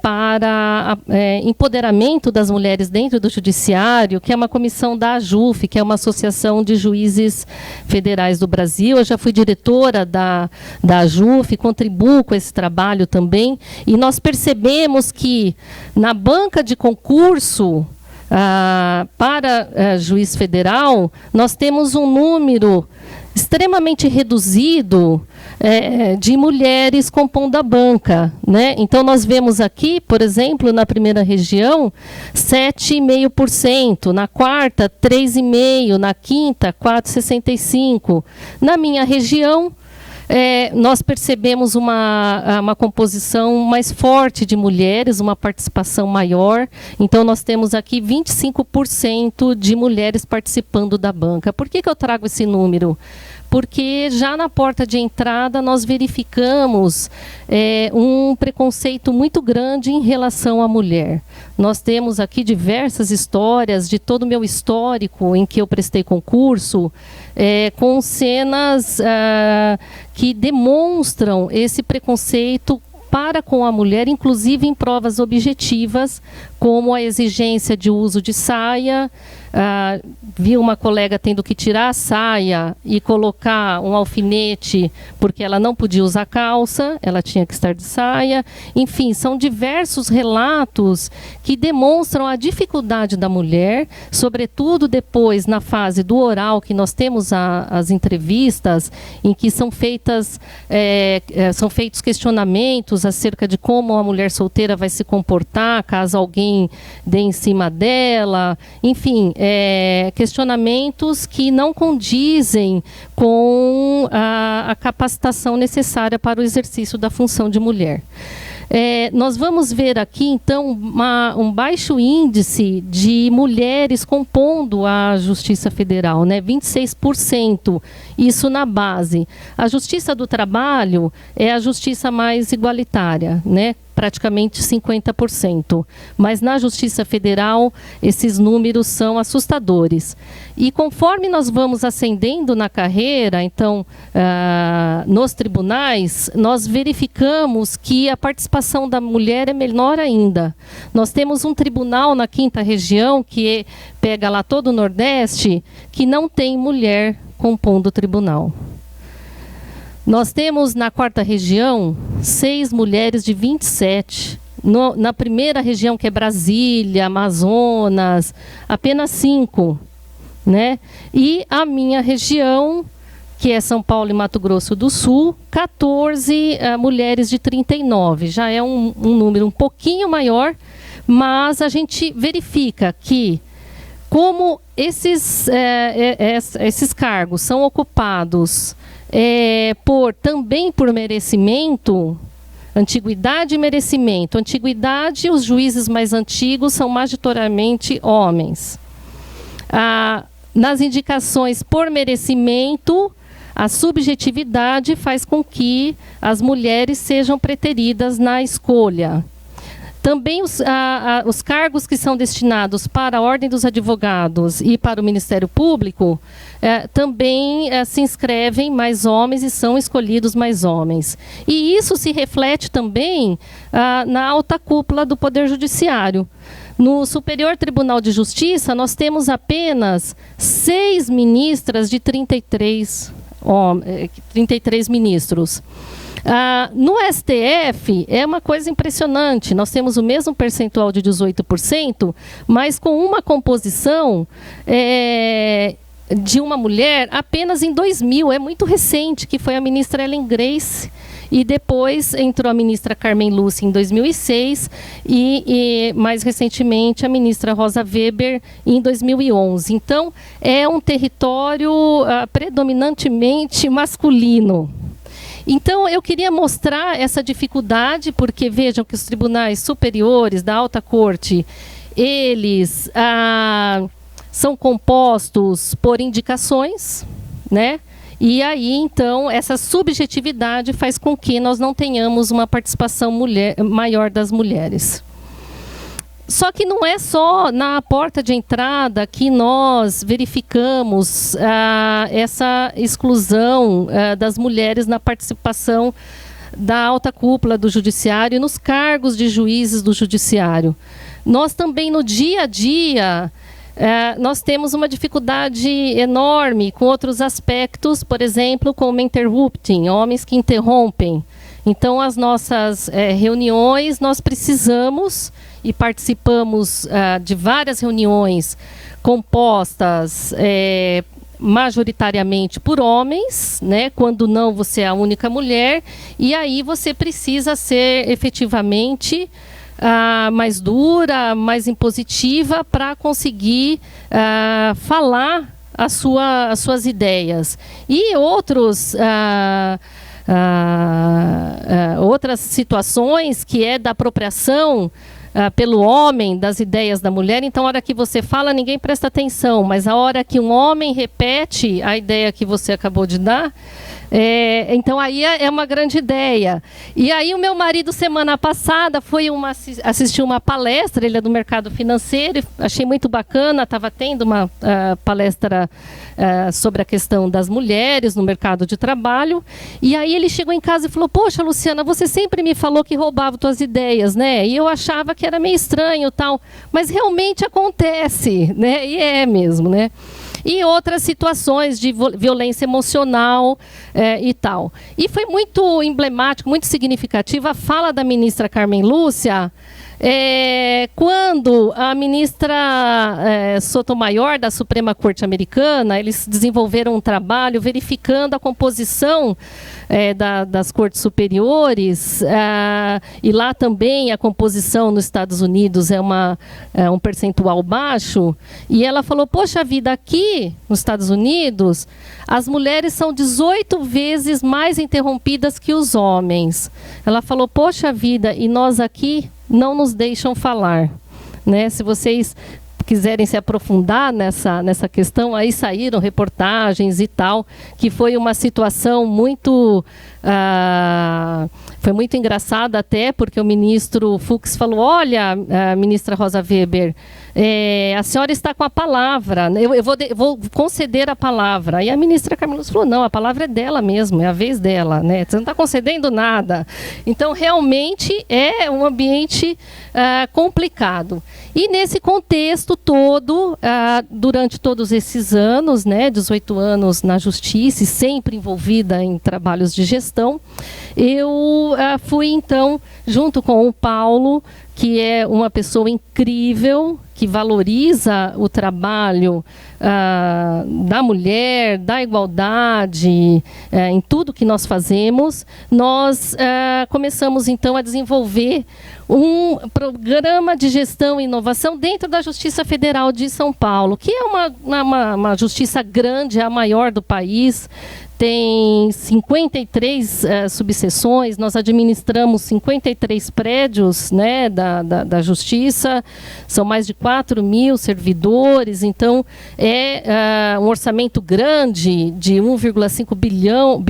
para empoderamento das mulheres dentro do judiciário, que é uma comissão da AJUF, que é uma associação de juízes federais do Brasil. Eu já fui diretora da AJUF, contribuo com esse trabalho também, e nós percebemos que na banca de concurso para juiz federal, nós temos um número extremamente reduzido de mulheres compondo a banca, né? Então, nós vemos aqui, por exemplo, na primeira região, 7,5%, na quarta, 3,5%, na quinta, 4,65%. Na minha região, nós percebemos uma composição mais forte de mulheres, uma participação maior. Então, nós temos aqui 25% de mulheres participando da banca. Por que eu trago esse número? Porque já na porta de entrada nós verificamos um preconceito muito grande em relação à mulher. Nós temos aqui diversas histórias de todo o meu histórico em que eu prestei concurso, com cenas que demonstram esse preconceito para com a mulher, inclusive em provas objetivas, como a exigência de uso de saia. Vi uma colega tendo que tirar a saia e colocar um alfinete porque ela não podia usar calça, ela tinha que estar de saia. Enfim, são diversos relatos que demonstram a dificuldade da mulher, sobretudo depois na fase do oral, que nós temos as entrevistas em que são feitos questionamentos acerca de como a mulher solteira vai se comportar caso alguém dê em cima dela. Enfim, questionamentos que não condizem com a capacitação necessária para o exercício da função de mulher. Nós vamos ver aqui, então, um baixo índice de mulheres compondo a Justiça Federal, né? 26%, isso na base. A Justiça do Trabalho é a justiça mais igualitária, né? Praticamente 50%. Mas na Justiça Federal, esses números são assustadores. E conforme nós vamos ascendendo na carreira, então, nos tribunais, nós verificamos que a participação da mulher é menor ainda. Nós temos um tribunal na 5ª região, que pega lá todo o Nordeste, que não tem mulher compondo o tribunal. Nós temos na 4ª região 6 mulheres de 27. Na primeira região, que é Brasília, Amazonas, apenas 5. Né? E a minha região, que é São Paulo e Mato Grosso do Sul, 14 mulheres de 39. Já é um número um pouquinho maior, mas a gente verifica que, como esses cargos são ocupados também por merecimento, antiguidade e merecimento. Antiguidade, os juízes mais antigos são majoritariamente homens. Nas indicações por merecimento, a subjetividade faz com que as mulheres sejam preteridas na escolha. Também os cargos que são destinados para a Ordem dos Advogados e para o Ministério Público também se inscrevem mais homens e são escolhidos mais homens. E isso se reflete também na alta cúpula do Poder Judiciário. No Superior Tribunal de Justiça, nós temos apenas 6 ministras de 33 ministros. No STF é uma coisa impressionante, nós temos o mesmo percentual de 18%, mas com uma composição de uma mulher apenas em 2000, é muito recente, que foi a ministra Ellen Grace, e depois entrou a ministra Carmen Lúcia em 2006 e mais recentemente a ministra Rosa Weber em 2011. Então, é um território predominantemente masculino. Então, eu queria mostrar essa dificuldade, porque vejam que os tribunais superiores da alta corte, eles são compostos por indicações, né? E aí, então, essa subjetividade faz com que nós não tenhamos uma participação maior das mulheres. Só que não é só na porta de entrada que nós verificamos essa exclusão das mulheres na participação da alta cúpula do judiciário e nos cargos de juízes do judiciário. Nós também, no dia a dia, nós temos uma dificuldade enorme com outros aspectos, por exemplo, como interrupting, homens que interrompem. Então, as nossas reuniões, nós precisamos e participamos de várias reuniões compostas majoritariamente por homens, né? Quando não, você é a única mulher, e aí você precisa ser efetivamente mais dura, mais impositiva para conseguir falar as suas ideias. E outras situações que é da apropriação pelo homem das ideias da mulher. Então, a hora que você fala, ninguém presta atenção, mas a hora que um homem repete a ideia que você acabou de dar, então aí é uma grande ideia. E aí o meu marido, semana passada, foi assistir uma palestra, ele é do mercado financeiro, achei muito bacana, estava tendo uma palestra sobre a questão das mulheres no mercado de trabalho, e aí ele chegou em casa e falou: poxa, Luciana, você sempre me falou que roubava tuas ideias, né? E eu achava que era meio estranho, tal, mas realmente acontece, né? E é mesmo, né? E outras situações de violência emocional e tal. E foi muito emblemático, muito significativa a fala da ministra Carmen Lúcia, quando a ministra Sotomayor, da Suprema Corte Americana, eles desenvolveram um trabalho verificando a composição das cortes superiores, e lá também a composição nos Estados Unidos é um percentual baixo, e ela falou: poxa vida, aqui nos Estados Unidos as mulheres são 18 vezes mais interrompidas que os homens. Ela falou: poxa vida, e nós aqui não nos deixam falar, né? Se vocês quiserem se aprofundar nessa questão, aí saíram reportagens e tal, que foi uma situação muito... foi muito engraçada até, porque o ministro Fux falou: olha, ministra Rosa Weber, a senhora está com a palavra, eu vou conceder a palavra. E a ministra Carmen Lúcia falou: não, a palavra é dela mesmo, é a vez dela, né? Você não está concedendo nada. Então, realmente, é um ambiente complicado. E nesse contexto todo, durante todos esses anos, né, 18 anos na justiça e sempre envolvida em trabalhos de gestão, eu fui, então, junto com o Paulo, que é uma pessoa incrível, que valoriza o trabalho da mulher, da igualdade, em tudo que nós fazemos, nós começamos, então, a desenvolver um programa de gestão e inovação dentro da Justiça Federal de São Paulo, que é uma justiça grande, a maior do país. Tem 53 subseções, nós administramos 53 prédios, né, da Justiça, são mais de 4 mil servidores, então é um orçamento grande de 1,5 bilhão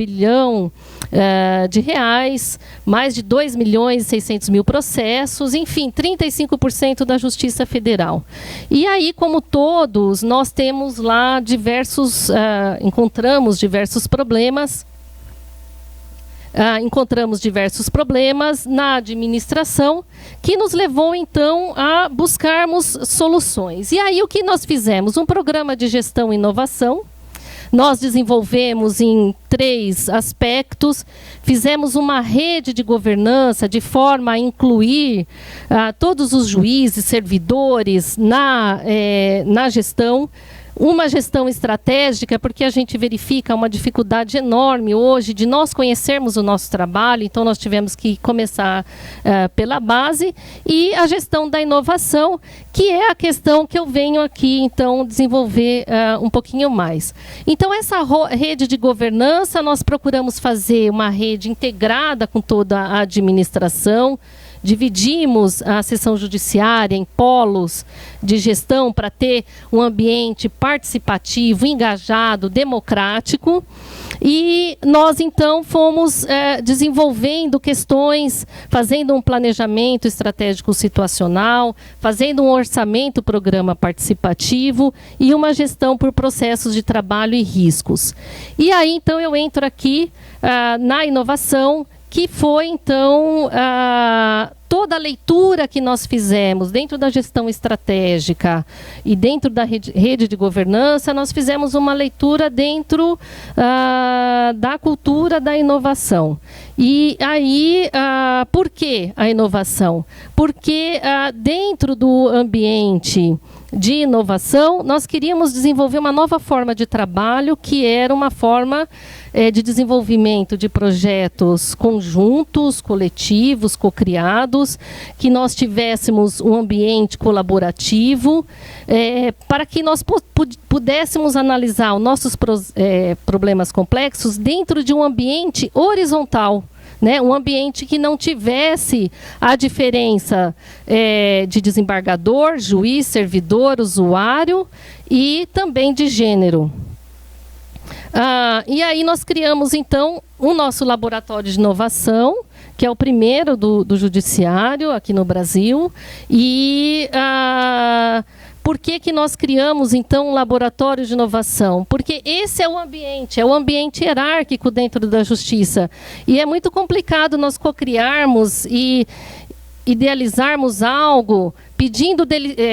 de reais, mais de 2 milhões e 600 mil processos, enfim, 35% da Justiça Federal. E aí, como todos, nós temos lá encontramos diversos problemas na administração, que nos levou, então, a buscarmos soluções. E aí, o que nós fizemos? Um programa de gestão e inovação. Nós desenvolvemos em 3 aspectos, fizemos uma rede de governança de forma a incluir todos os juízes, servidores na gestão. Uma gestão estratégica, porque a gente verifica uma dificuldade enorme hoje de nós conhecermos o nosso trabalho, então nós tivemos que começar pela base, e a gestão da inovação, que é a questão que eu venho aqui, então, desenvolver um pouquinho mais. Então, essa rede de governança, nós procuramos fazer uma rede integrada com toda a administração. Dividimos a seção judiciária em polos de gestão para ter um ambiente participativo, engajado, democrático. E nós, então, fomos desenvolvendo questões, fazendo um planejamento estratégico situacional, fazendo um orçamento, programa participativo e uma gestão por processos de trabalho e riscos. E aí, então, eu entro aqui na inovação, que foi, então, toda a leitura que nós fizemos dentro da gestão estratégica e dentro da rede de governança, nós fizemos uma leitura dentro da cultura da inovação. E aí, por que a inovação? Porque dentro do ambiente de inovação, nós queríamos desenvolver uma nova forma de trabalho, que era uma forma de desenvolvimento de projetos conjuntos, coletivos, cocriados, que nós tivéssemos um ambiente colaborativo, para que nós pudéssemos analisar os nossos problemas complexos dentro de um ambiente horizontal, né? Um ambiente que não tivesse a diferença de desembargador, juiz, servidor, usuário e também de gênero. E aí nós criamos, então, o nosso laboratório de inovação, que é o primeiro do Judiciário aqui no Brasil. E por que nós criamos, então, um laboratório de inovação? Porque esse é o ambiente hierárquico dentro da Justiça. E é muito complicado nós cocriarmos e idealizarmos algo pedindo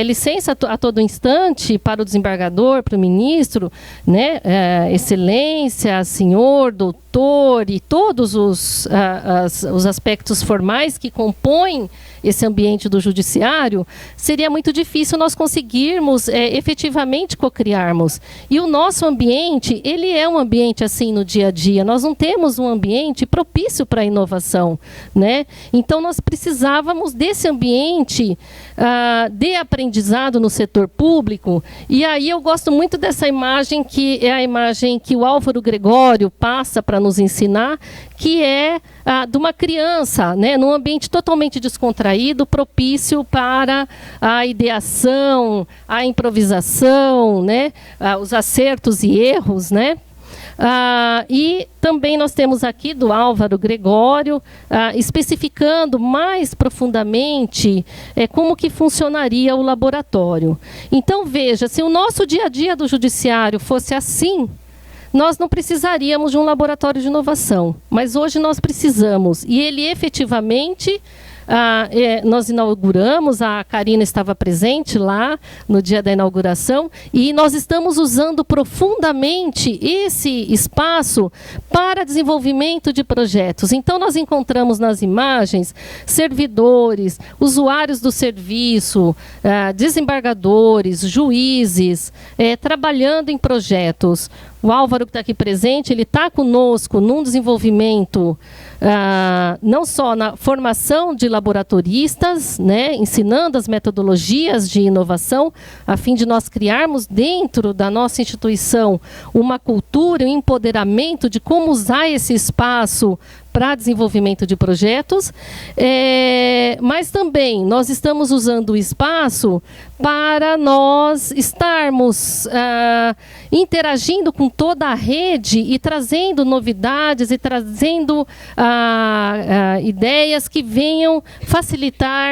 licença a todo instante para o desembargador, para o ministro, né? Excelência, senhor, doutor e todos os aspectos formais que compõem esse ambiente do judiciário, seria muito difícil nós conseguirmos efetivamente cocriarmos. E o nosso ambiente, ele é um ambiente assim no dia a dia. Nós não temos um ambiente propício para a inovação, né? Então nós precisávamos desse ambiente de aprendizado no setor público. E aí eu gosto muito dessa imagem, que é a imagem que o Álvaro Gregório passa para nos ensinar, que é de uma criança, né, num ambiente totalmente descontraído, propício para a ideação, a improvisação, né, os acertos e erros, né? E também nós temos aqui do Álvaro Gregório, especificando mais profundamente como que funcionaria o laboratório. Então, veja, se o nosso dia a dia do judiciário fosse assim, nós não precisaríamos de um laboratório de inovação. Mas hoje nós precisamos. E ele efetivamente... nós inauguramos, a Karina estava presente lá no dia da inauguração, e nós estamos usando profundamente esse espaço para desenvolvimento de projetos. Então, nós encontramos nas imagens servidores, usuários do serviço, desembargadores, juízes, trabalhando em projetos. O Álvaro, que está aqui presente, ele está conosco num desenvolvimento, não só na formação de laboratoristas, né, ensinando as metodologias de inovação, a fim de nós criarmos dentro da nossa instituição uma cultura, um empoderamento de como usar esse espaço para desenvolvimento de projetos, mas também nós estamos usando o espaço para nós estarmos interagindo com toda a rede e trazendo novidades e trazendo ideias que venham facilitar,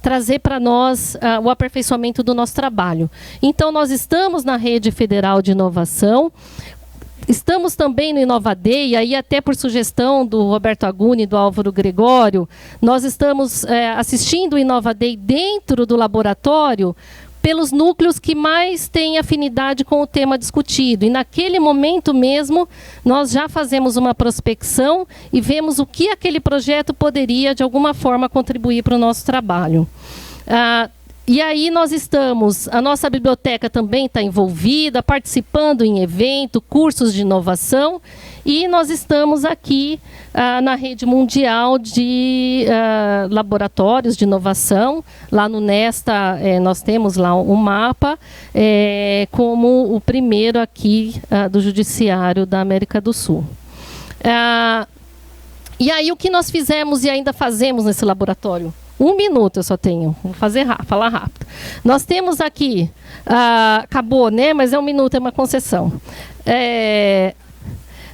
trazer para nós o aperfeiçoamento do nosso trabalho. Então, nós estamos na Rede Federal de Inovação. Estamos também no InovaDay, e aí até por sugestão do Roberto Aguni e do Álvaro Gregório, nós estamos assistindo o InovaDay dentro do laboratório pelos núcleos que mais têm afinidade com o tema discutido. E naquele momento mesmo, nós já fazemos uma prospecção e vemos o que aquele projeto poderia, de alguma forma, contribuir para o nosso trabalho. E aí nós estamos, a nossa biblioteca também está envolvida, participando em evento, cursos de inovação, e nós estamos aqui na rede mundial de laboratórios de inovação. Lá no Nesta, nós temos lá um mapa, como o primeiro aqui do Judiciário da América do Sul. E aí o que nós fizemos e ainda fazemos nesse laboratório? 1 minuto eu só tenho, vou falar rápido. Nós temos aqui, acabou, né? Mas 1 minuto, é uma concessão.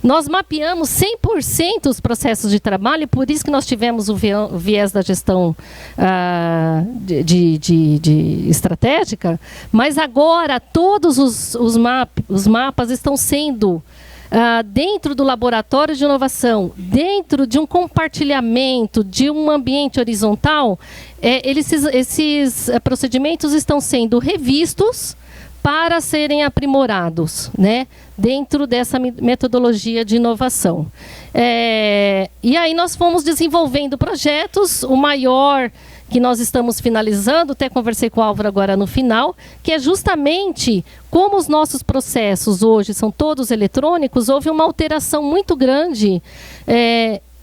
Nós mapeamos 100% os processos de trabalho, e por isso que nós tivemos o viés da gestão de estratégica, mas agora todos os mapas estão sendo... dentro do laboratório de inovação, dentro de um compartilhamento, de um ambiente horizontal, esses procedimentos estão sendo revistos para serem aprimorados, né, dentro dessa metodologia de inovação. E aí nós fomos desenvolvendo projetos, o maior que nós estamos finalizando, até conversei com o Álvaro agora no final, que é justamente como os nossos processos hoje são todos eletrônicos, houve uma alteração muito grande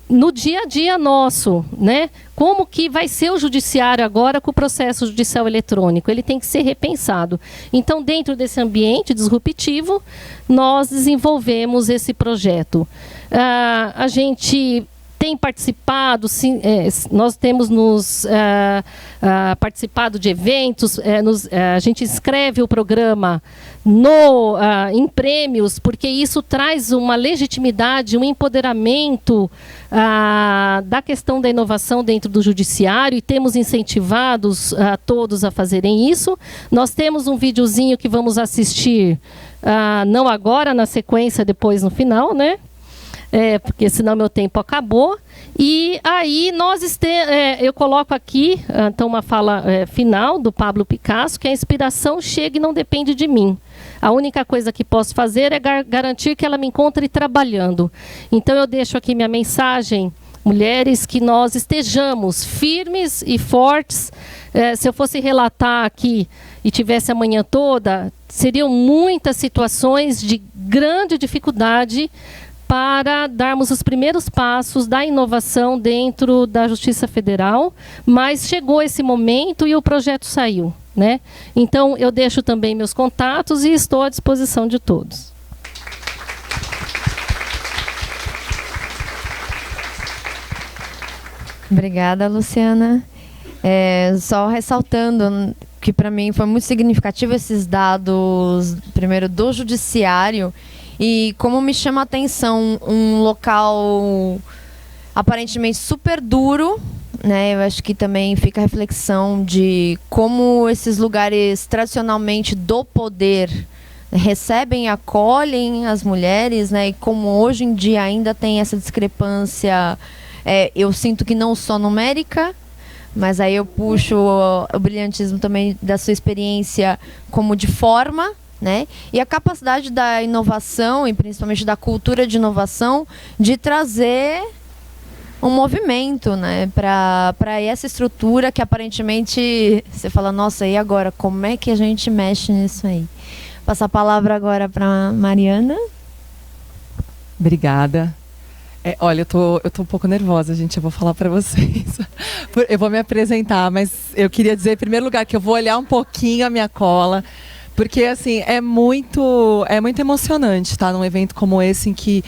no dia a dia nosso, né? Como que vai ser o judiciário agora com o processo judicial eletrônico? Ele tem que ser repensado. Então, dentro desse ambiente disruptivo, nós desenvolvemos esse projeto. A gente tem participado, sim, nós temos participado de eventos, a gente inscreve o programa em prêmios, porque isso traz uma legitimidade, um empoderamento da questão da inovação dentro do judiciário, e temos incentivados todos a fazerem isso. Nós temos um videozinho que vamos assistir, não agora, na sequência, depois no final, né? Porque senão meu tempo acabou. E aí eu coloco aqui então uma fala final do Pablo Picasso, que a inspiração chega e não depende de mim. A única coisa que posso fazer é garantir que ela me encontre trabalhando. Então eu deixo aqui minha mensagem, mulheres, que nós estejamos firmes e fortes. Se eu fosse relatar aqui e tivesse a manhã toda, seriam muitas situações de grande dificuldade para darmos os primeiros passos da inovação dentro da Justiça Federal, mas chegou esse momento e o projeto saiu, né? Então, eu deixo também meus contatos e estou à disposição de todos. Obrigada, Luciana. Só ressaltando que, para mim, foi muito significativo esses dados, primeiro, do judiciário. E como me chama a atenção um local aparentemente super duro, né? Eu acho que também fica a reflexão de como esses lugares tradicionalmente do poder recebem e acolhem as mulheres, né? E como hoje em dia ainda tem essa discrepância, eu sinto que não só numérica, mas aí eu puxo o brilhantismo também da sua experiência como de forma, né? E a capacidade da inovação, e principalmente da cultura de inovação, de trazer um movimento, né, para essa estrutura que aparentemente você fala, nossa, e agora? Como é que a gente mexe nisso aí? Passar a palavra agora para Mariana. Obrigada. Olha, eu tô um pouco nervosa, gente, eu vou falar para vocês. Eu vou me apresentar, mas eu queria dizer, em primeiro lugar, que eu vou olhar um pouquinho a minha cola, porque, assim, é muito emocionante estar num evento como esse, em que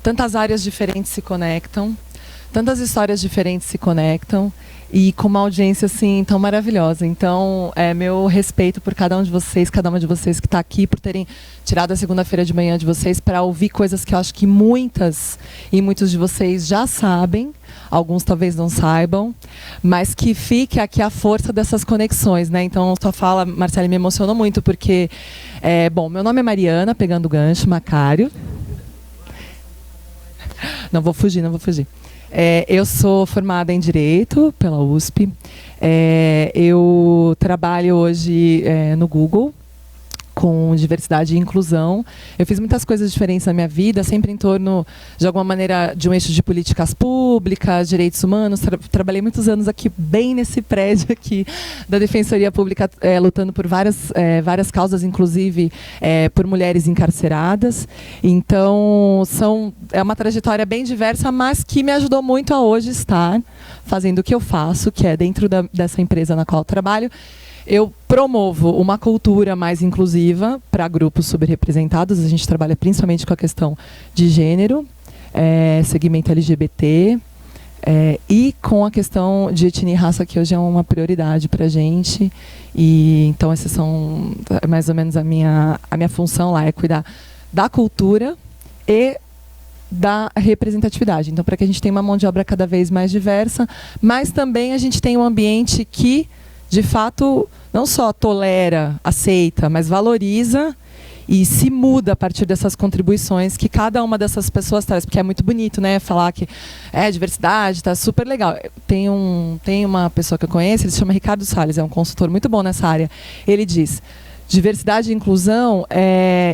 tantas áreas diferentes se conectam, tantas histórias diferentes se conectam, e com uma audiência, assim, tão maravilhosa. Então, meu respeito por cada um de vocês, cada uma de vocês que está aqui, por terem tirado a segunda-feira de manhã de vocês para ouvir coisas que eu acho que muitas e muitos de vocês já sabem, alguns talvez não saibam, mas que fique aqui a força dessas conexões, né? Então, sua fala, Marcele, me emocionou muito, porque, bom, meu nome é Mariana, pegando o gancho, Macário. Não vou fugir. Eu sou formada em Direito pela USP. Eu trabalho hoje no Google com diversidade e inclusão. Eu fiz muitas coisas diferentes na minha vida, sempre em torno, de alguma maneira, de um eixo de políticas públicas, direitos humanos. Trabalhei muitos anos aqui, bem nesse prédio aqui da Defensoria Pública, lutando por várias causas, inclusive por mulheres encarceradas. Então, é uma trajetória bem diversa, mas que me ajudou muito a hoje estar fazendo o que eu faço, que é dentro dessa empresa na qual eu trabalho. Eu promovo uma cultura mais inclusiva para grupos subrepresentados. A gente trabalha principalmente com a questão de gênero, segmento LGBT, e com a questão de etnia e raça, que hoje é uma prioridade para a gente. E então, essas são mais ou menos a minha função lá, é cuidar da cultura e da representatividade. Então, para que a gente tenha uma mão de obra cada vez mais diversa, mas também a gente tem um ambiente que, de fato, não só tolera, aceita, mas valoriza e se muda a partir dessas contribuições que cada uma dessas pessoas traz. Porque é muito bonito, né, falar que diversidade, está super legal. Tem uma pessoa que eu conheço, ele se chama Ricardo Salles, é um consultor muito bom nessa área. Ele diz, Diversidade e inclusão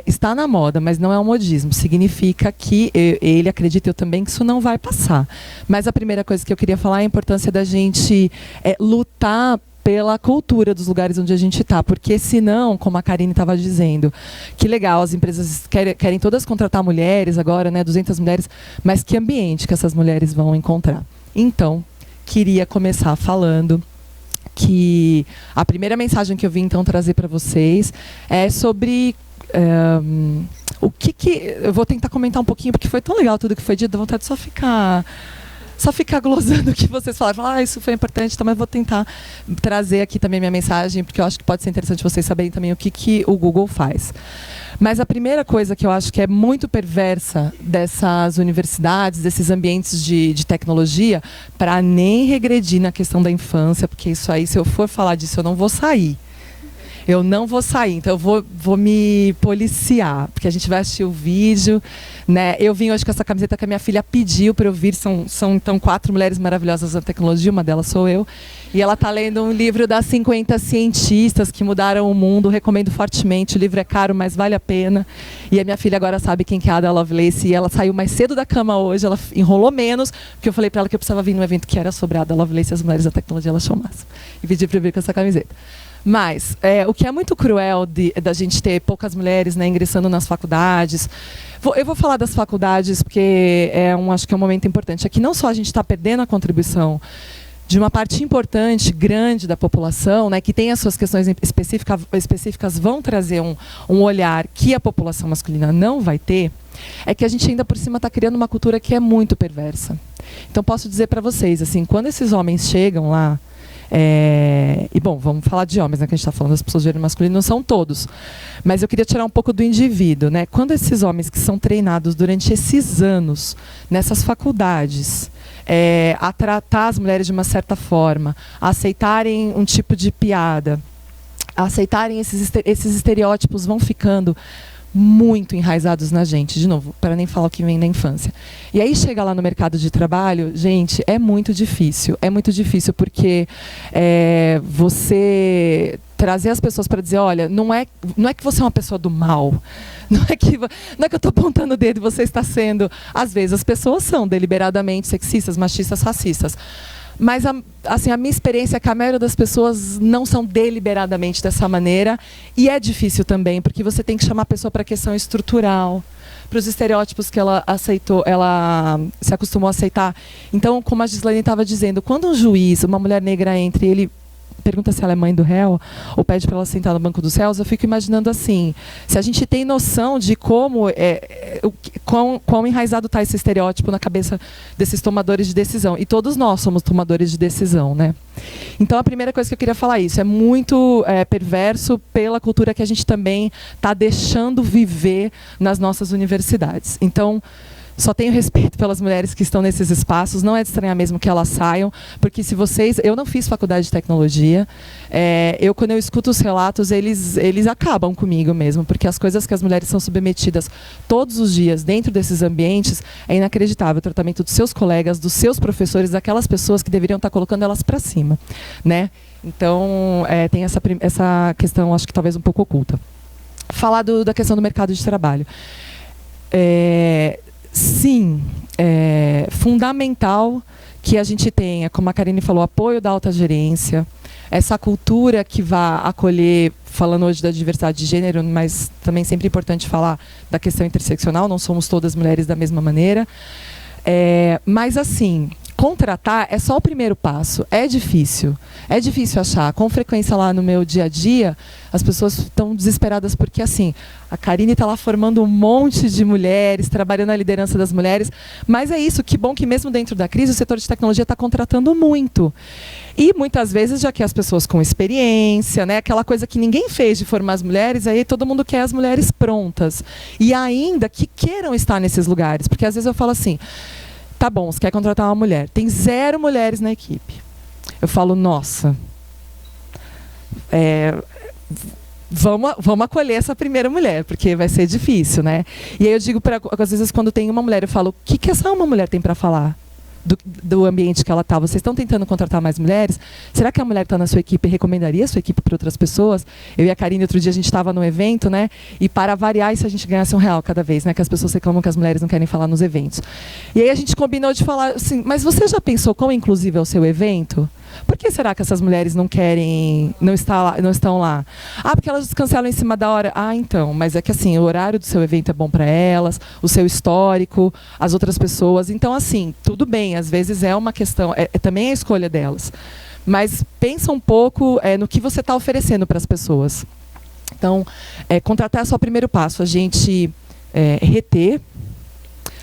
está na moda, mas não é um modismo. Significa que ele acredita, eu também, que isso não vai passar. Mas a primeira coisa que eu queria falar é a importância da gente lutar pela cultura dos lugares onde a gente está, porque senão, como a Karine estava dizendo, que legal, as empresas querem todas contratar mulheres agora, né, 200 mulheres, mas que ambiente que essas mulheres vão encontrar? Então, queria começar falando que a primeira mensagem que eu vim então trazer para vocês é sobre o que eu vou tentar comentar um pouquinho, porque foi tão legal tudo que foi dito, dá vontade de só ficar glosando o que vocês falaram. Isso foi importante, então eu vou tentar trazer aqui também minha mensagem, porque eu acho que pode ser interessante vocês saberem também o que o Google faz. Mas a primeira coisa que eu acho que é muito perversa dessas universidades, desses ambientes de tecnologia, para nem regredir na questão da infância, porque isso aí, se eu for falar disso, eu não vou sair. Eu não vou sair, então eu vou me policiar, porque a gente vai assistir o vídeo, né? Eu vim hoje com essa camiseta que a minha filha pediu para eu vir, são então 4 mulheres maravilhosas da tecnologia, uma delas sou eu, e ela está lendo um livro das 50 cientistas que mudaram o mundo, recomendo fortemente, o livro é caro, mas vale a pena, e a minha filha agora sabe quem que é a Ada Lovelace, e ela saiu mais cedo da cama hoje, ela enrolou menos, porque eu falei para ela que eu precisava vir num evento que era sobre a Ada Lovelace e as mulheres da tecnologia, ela achou massa, e pedi para eu vir com essa camiseta. Mas o que é muito cruel da gente ter poucas mulheres, né, ingressando nas faculdades. Eu vou falar das faculdades porque acho que é um momento importante. Aqui não só a gente está perdendo a contribuição de uma parte importante, grande da população, né, que tem as suas questões específicas, vão trazer um olhar que a população masculina não vai ter, é que a gente ainda por cima está criando uma cultura que é muito perversa. Então posso dizer para vocês, assim, quando esses homens chegam lá, e bom, vamos falar de homens, né, que a gente está falando das pessoas de gênero masculino, não são todos, mas eu queria tirar um pouco do indivíduo, né? Quando esses homens que são treinados durante esses anos nessas faculdades a tratar as mulheres de uma certa forma, a aceitarem um tipo de piada, a aceitarem esses estereótipos, vão ficando muito enraizados na gente, de novo, para nem falar o que vem da infância. E aí chega lá no mercado de trabalho, gente, é muito difícil porque você trazer as pessoas para dizer, olha, não é que você é uma pessoa do mal, não é que eu estou apontando o dedo e você está sendo, às vezes as pessoas são deliberadamente sexistas, machistas, racistas. Mas a minha experiência é que a maioria das pessoas não são deliberadamente dessa maneira. E é difícil também, porque você tem que chamar a pessoa para a questão estrutural, para os estereótipos que ela aceitou, ela se acostumou a aceitar. Então, como a Gislaine estava dizendo, quando um juiz, uma mulher negra entra e ele pergunta se ela é mãe do réu, ou pede para ela sentar no banco dos réus, eu fico imaginando assim, se a gente tem noção de como quão enraizado está esse estereótipo na cabeça desses tomadores de decisão. E todos nós somos tomadores de decisão, né? Então, a primeira coisa que eu queria falar é isso, é muito perverso pela cultura que a gente também está deixando viver nas nossas universidades. Então, só tenho respeito pelas mulheres que estão nesses espaços, não é de estranhar mesmo que elas saiam, porque se vocês... Eu não fiz faculdade de tecnologia, quando eu escuto os relatos, eles acabam comigo mesmo, porque as coisas que as mulheres são submetidas todos os dias dentro desses ambientes é inacreditável. O tratamento dos seus colegas, dos seus professores, daquelas pessoas que deveriam estar colocando elas para cima, né? Então, tem essa questão, acho que talvez um pouco oculta. Falar da questão do mercado de trabalho. Sim, é fundamental que a gente tenha, como a Karine falou, apoio da alta gerência, essa cultura que vá acolher, falando hoje da diversidade de gênero, mas também sempre é importante falar da questão interseccional, não somos todas mulheres da mesma maneira. Mas assim, contratar é só o primeiro passo, é difícil achar. Com frequência lá no meu dia a dia, as pessoas estão desesperadas porque assim, a Karine está lá formando um monte de mulheres, trabalhando na liderança das mulheres, mas é isso, que bom que mesmo dentro da crise o setor de tecnologia está contratando muito. E muitas vezes já que as pessoas com experiência, né, aquela coisa que ninguém fez de formar as mulheres, aí todo mundo quer as mulheres prontas. E ainda que queiram estar nesses lugares, porque às vezes eu falo assim, tá bom, você quer contratar uma mulher, tem 0 mulheres na equipe. Eu falo, nossa, vamos acolher essa primeira mulher, porque vai ser difícil, né? E aí eu digo, às vezes, quando tem uma mulher, eu falo, o que essa uma mulher tem para falar? do ambiente que ela está. Vocês estão tentando contratar mais mulheres? Será que a mulher que está na sua equipe recomendaria a sua equipe para outras pessoas? Eu e a Karine, outro dia, a gente estava num evento, né? E para variar, e se a gente ganhasse R$1 cada vez, né? Que as pessoas reclamam que as mulheres não querem falar nos eventos. E aí a gente combinou de falar assim, mas você já pensou quão inclusivo é o seu evento? Por que será que essas mulheres não estão lá? Ah, porque elas cancelam em cima da hora. Ah, então, mas é que assim, o horário do seu evento é bom para elas, o seu histórico, as outras pessoas. Então, assim, tudo bem, às vezes é uma questão, também é a escolha delas. Mas pensa um pouco no que você está oferecendo para as pessoas. Então, contratar é só o primeiro passo. A gente reter,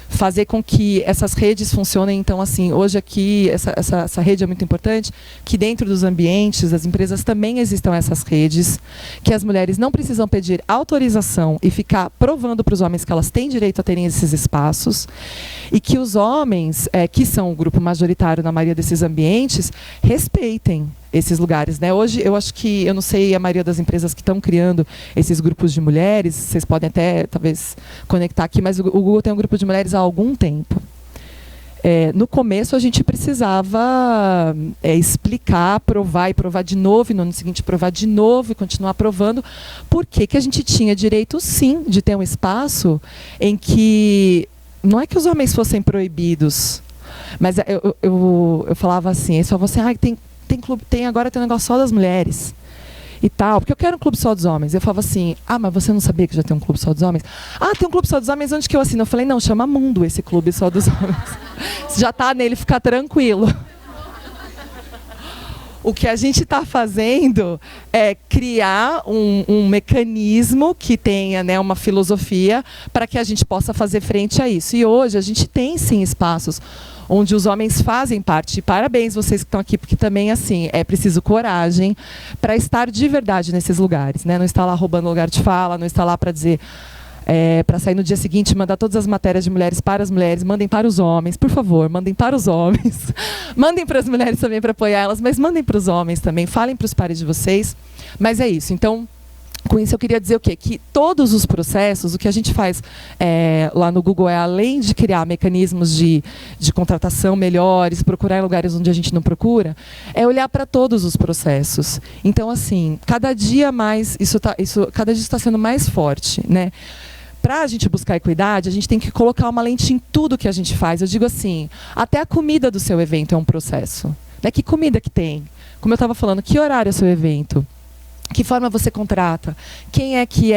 fazer com que essas redes funcionem. Então, assim, hoje aqui, essa rede é muito importante, que dentro dos ambientes, das empresas, também existam essas redes, que as mulheres não precisam pedir autorização e ficar provando para os homens que elas têm direito a terem esses espaços, e que os homens, que são o grupo majoritário na maioria desses ambientes, respeitem esses lugares, né? Hoje, eu acho que, eu não sei a maioria das empresas que estão criando esses grupos de mulheres, vocês podem até, talvez, conectar aqui, mas o Google tem um grupo de mulheres há algum tempo. No começo, a gente precisava explicar, provar e provar de novo, e no ano seguinte provar de novo e continuar provando, porque que a gente tinha direito, sim, de ter um espaço em que, não é que os homens fossem proibidos, mas eu falava assim, eles falavam assim, agora tem um negócio só das mulheres e tal, porque eu quero um clube só dos homens. Eu falava assim, mas você não sabia que já tem um clube só dos homens? Tem um clube só dos homens, onde que eu assino? Eu falei, não, chama Mundo esse clube só dos homens. Se já está nele, fica tranquilo. O que a gente está fazendo é criar um mecanismo que tenha, né, uma filosofia para que a gente possa fazer frente a isso. E hoje a gente tem, sim, espaços onde os homens fazem parte. E parabéns vocês que estão aqui, porque também, assim, é preciso coragem para estar de verdade nesses lugares, né? Não estar lá roubando lugar de fala, não estar lá para dizer... para sair no dia seguinte, mandar todas as matérias de mulheres para as mulheres, mandem para os homens, por favor, mandem para os homens. Mandem para as mulheres também para apoiar elas, mas mandem para os homens também, falem para os pares de vocês. Mas é isso, então, com isso eu queria dizer o quê? Que todos os processos, o que a gente faz lá no Google além de criar mecanismos de contratação melhores, procurar em lugares onde a gente não procura, é olhar para todos os processos. Então, assim, cada dia mais, cada dia está sendo mais forte, né? Para a gente buscar equidade, a gente tem que colocar uma lente em tudo que a gente faz. Eu digo assim, até a comida do seu evento é um processo. Né? Que comida que tem? Como eu estava falando, que horário é o seu evento? Que forma você contrata? Quem é que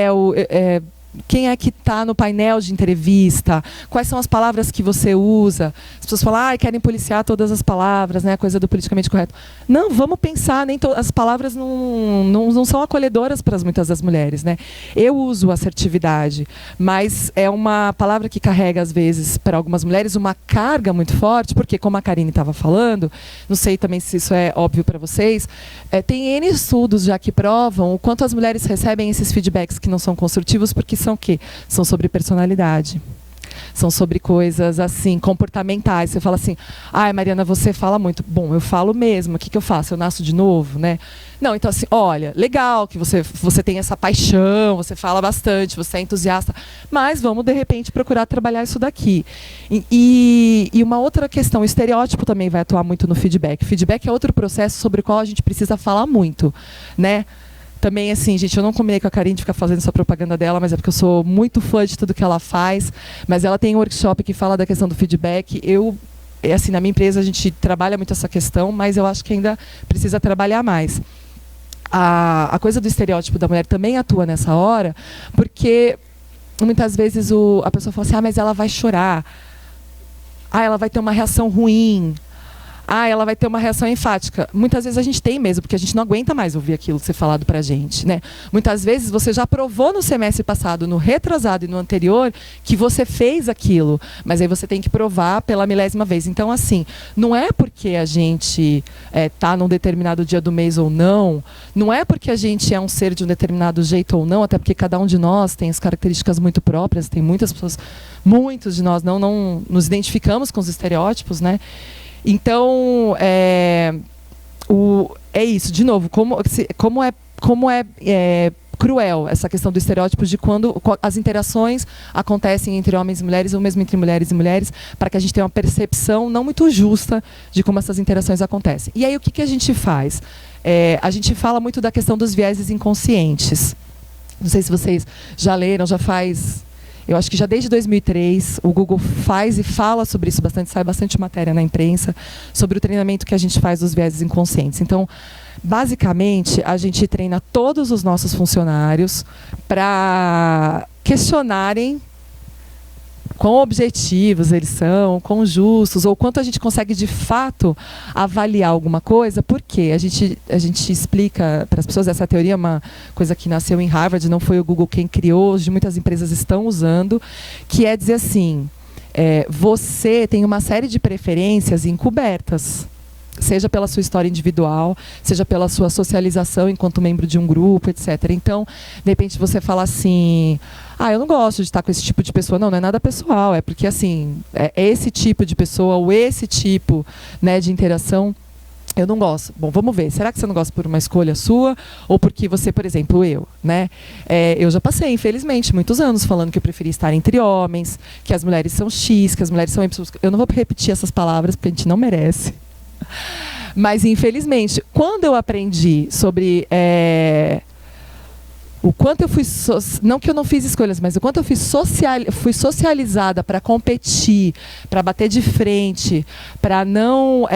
quem é que está no painel de entrevista? Quais são as palavras que você usa? As pessoas falam, querem policiar todas as palavras, né? A coisa do politicamente correto. Não, vamos pensar, as palavras não são acolhedoras para muitas das mulheres, né? Eu uso assertividade, mas é uma palavra que carrega, às vezes, para algumas mulheres, uma carga muito forte, porque, como a Karine estava falando, não sei também se isso é óbvio para vocês, tem N estudos já que provam o quanto as mulheres recebem esses feedbacks que não são construtivos, porque são o quê? São sobre personalidade. São sobre coisas, assim, comportamentais. Você fala assim, Mariana, você fala muito. Bom, eu falo mesmo. O que eu faço? Eu nasço de novo, né? Não, então assim, olha, legal que você tem essa paixão, você fala bastante, você é entusiasta, mas vamos, de repente, procurar trabalhar isso daqui. E uma outra questão, o estereótipo também vai atuar muito no feedback. Feedback é outro processo sobre o qual a gente precisa falar muito, né? Também, assim, gente, eu não combinei com a Karine de ficar fazendo essa propaganda dela, mas é porque eu sou muito fã de tudo que ela faz. Mas ela tem um workshop que fala da questão do feedback. Assim, na minha empresa a gente trabalha muito essa questão, mas eu acho que ainda precisa trabalhar mais. A coisa do estereótipo da mulher também atua nessa hora, porque muitas vezes a pessoa fala assim, mas ela vai chorar. Ela vai ter uma reação ruim. Ela vai ter uma reação enfática. Muitas vezes a gente tem mesmo, porque a gente não aguenta mais ouvir aquilo ser falado para a gente, né? Muitas vezes você já provou no semestre passado, no retrasado e no anterior, que você fez aquilo, mas aí você tem que provar pela milésima vez. Então, assim, não é porque a gente está num determinado dia do mês ou não é porque a gente é um ser de um determinado jeito ou não, até porque cada um de nós tem as características muito próprias, tem muitas pessoas, muitos de nós não nos identificamos com os estereótipos, né? Então, é isso, de novo, como cruel essa questão do estereótipo de quando as interações acontecem entre homens e mulheres ou mesmo entre mulheres e mulheres, para que a gente tenha uma percepção não muito justa de como essas interações acontecem. E aí o que a gente faz? A gente fala muito da questão dos vieses inconscientes. Não sei se vocês já leram, já faz... Eu acho que já desde 2003 o Google faz e fala sobre isso bastante, sai bastante matéria na imprensa sobre o treinamento que a gente faz dos vieses inconscientes. Então, basicamente, a gente treina todos os nossos funcionários para questionarem quão objetivos eles são, quão justos, ou quanto a gente consegue de fato avaliar alguma coisa. Por quê? A gente explica para as pessoas, essa teoria é uma coisa que nasceu em Harvard, não foi o Google quem criou, hoje muitas empresas estão usando, que é dizer assim, você tem uma série de preferências encobertas, seja pela sua história individual, seja pela sua socialização enquanto membro de um grupo, etc. Então, de repente você fala assim, eu não gosto de estar com esse tipo de pessoa. Não é nada pessoal, é porque assim, é esse tipo de pessoa ou esse tipo, né, de interação eu não gosto. Bom, vamos ver. Será que você não gosta por uma escolha sua? Ou porque você, por exemplo, né? Eu já passei, infelizmente, muitos anos falando que eu preferia estar entre homens, que as mulheres são X, que as mulheres são Y. Eu não vou repetir essas palavras porque a gente não merece. Mas, infelizmente, quando eu aprendi sobre o quanto eu fui... não que eu não fiz escolhas, mas o quanto eu fui socializada para competir, para bater de frente, para não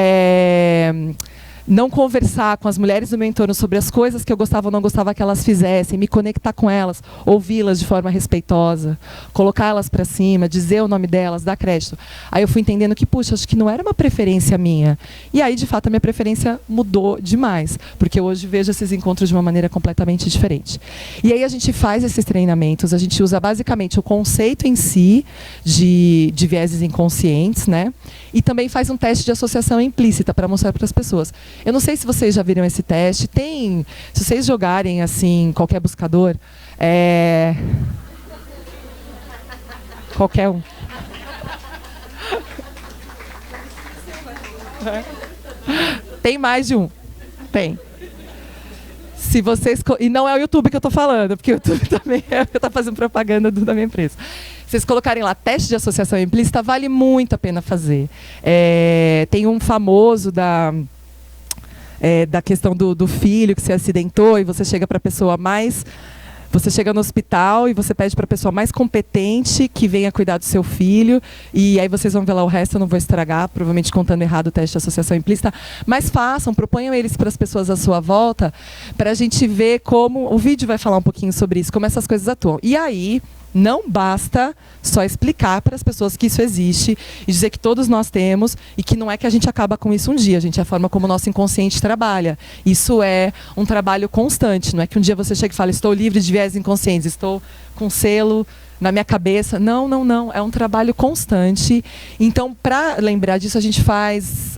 conversar com as mulheres do meu entorno sobre as coisas que eu gostava ou não gostava que elas fizessem, me conectar com elas, ouvi-las de forma respeitosa, colocá-las para cima, dizer o nome delas, dar crédito. Aí eu fui entendendo que, puxa, acho que não era uma preferência minha. E aí, de fato, a minha preferência mudou demais, porque hoje vejo esses encontros de uma maneira completamente diferente. E aí a gente faz esses treinamentos, a gente usa basicamente o conceito em si de vieses inconscientes, né? E também faz um teste de associação implícita para mostrar para as pessoas. Eu não sei se vocês já viram esse teste. Se vocês jogarem assim, qualquer buscador, qualquer um. Tem mais de um. Tem. Se vocês... E não é o YouTube que eu estou falando, porque o YouTube também está fazendo propaganda da minha empresa. Se vocês colocarem lá teste de associação implícita, vale muito a pena fazer. Tem um famoso da questão do filho que se acidentou e você chega para a pessoa mais... Você chega no hospital e você pede para a pessoa mais competente que venha cuidar do seu filho. E aí vocês vão ver lá o resto, eu não vou estragar, provavelmente contando errado o teste de associação implícita. Mas proponham eles para as pessoas à sua volta, para a gente ver como... O vídeo vai falar um pouquinho sobre isso, como essas coisas atuam. E aí... Não basta só explicar para as pessoas que isso existe e dizer que todos nós temos e que não é que a gente acaba com isso um dia, gente, é a forma como o nosso inconsciente trabalha. Isso é um trabalho constante, não é que um dia você chega e fala, estou livre de viés inconscientes, estou com selo na minha cabeça. Não. É um trabalho constante. Então, para lembrar disso, a gente faz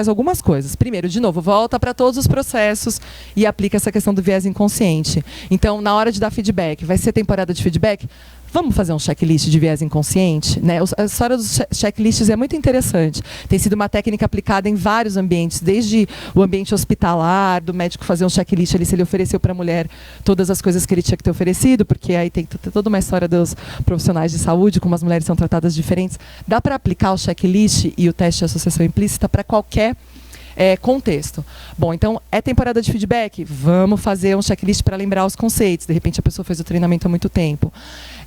algumas coisas. Primeiro, de novo, volta para todos os processos e aplica essa questão do viés inconsciente. Então, na hora de dar feedback, vai ser temporada de feedback? Vamos fazer um checklist de viés inconsciente? Né? A história dos checklists é muito interessante. Tem sido uma técnica aplicada em vários ambientes, desde o ambiente hospitalar, do médico fazer um checklist ali se ele ofereceu para a mulher todas as coisas que ele tinha que ter oferecido, porque aí tem toda uma história dos profissionais de saúde, como as mulheres são tratadas diferentes. Dá para aplicar o checklist e o teste de associação implícita para qualquer contexto. Bom, então, é temporada de feedback? Vamos fazer um checklist para lembrar os conceitos. De repente, a pessoa fez o treinamento há muito tempo.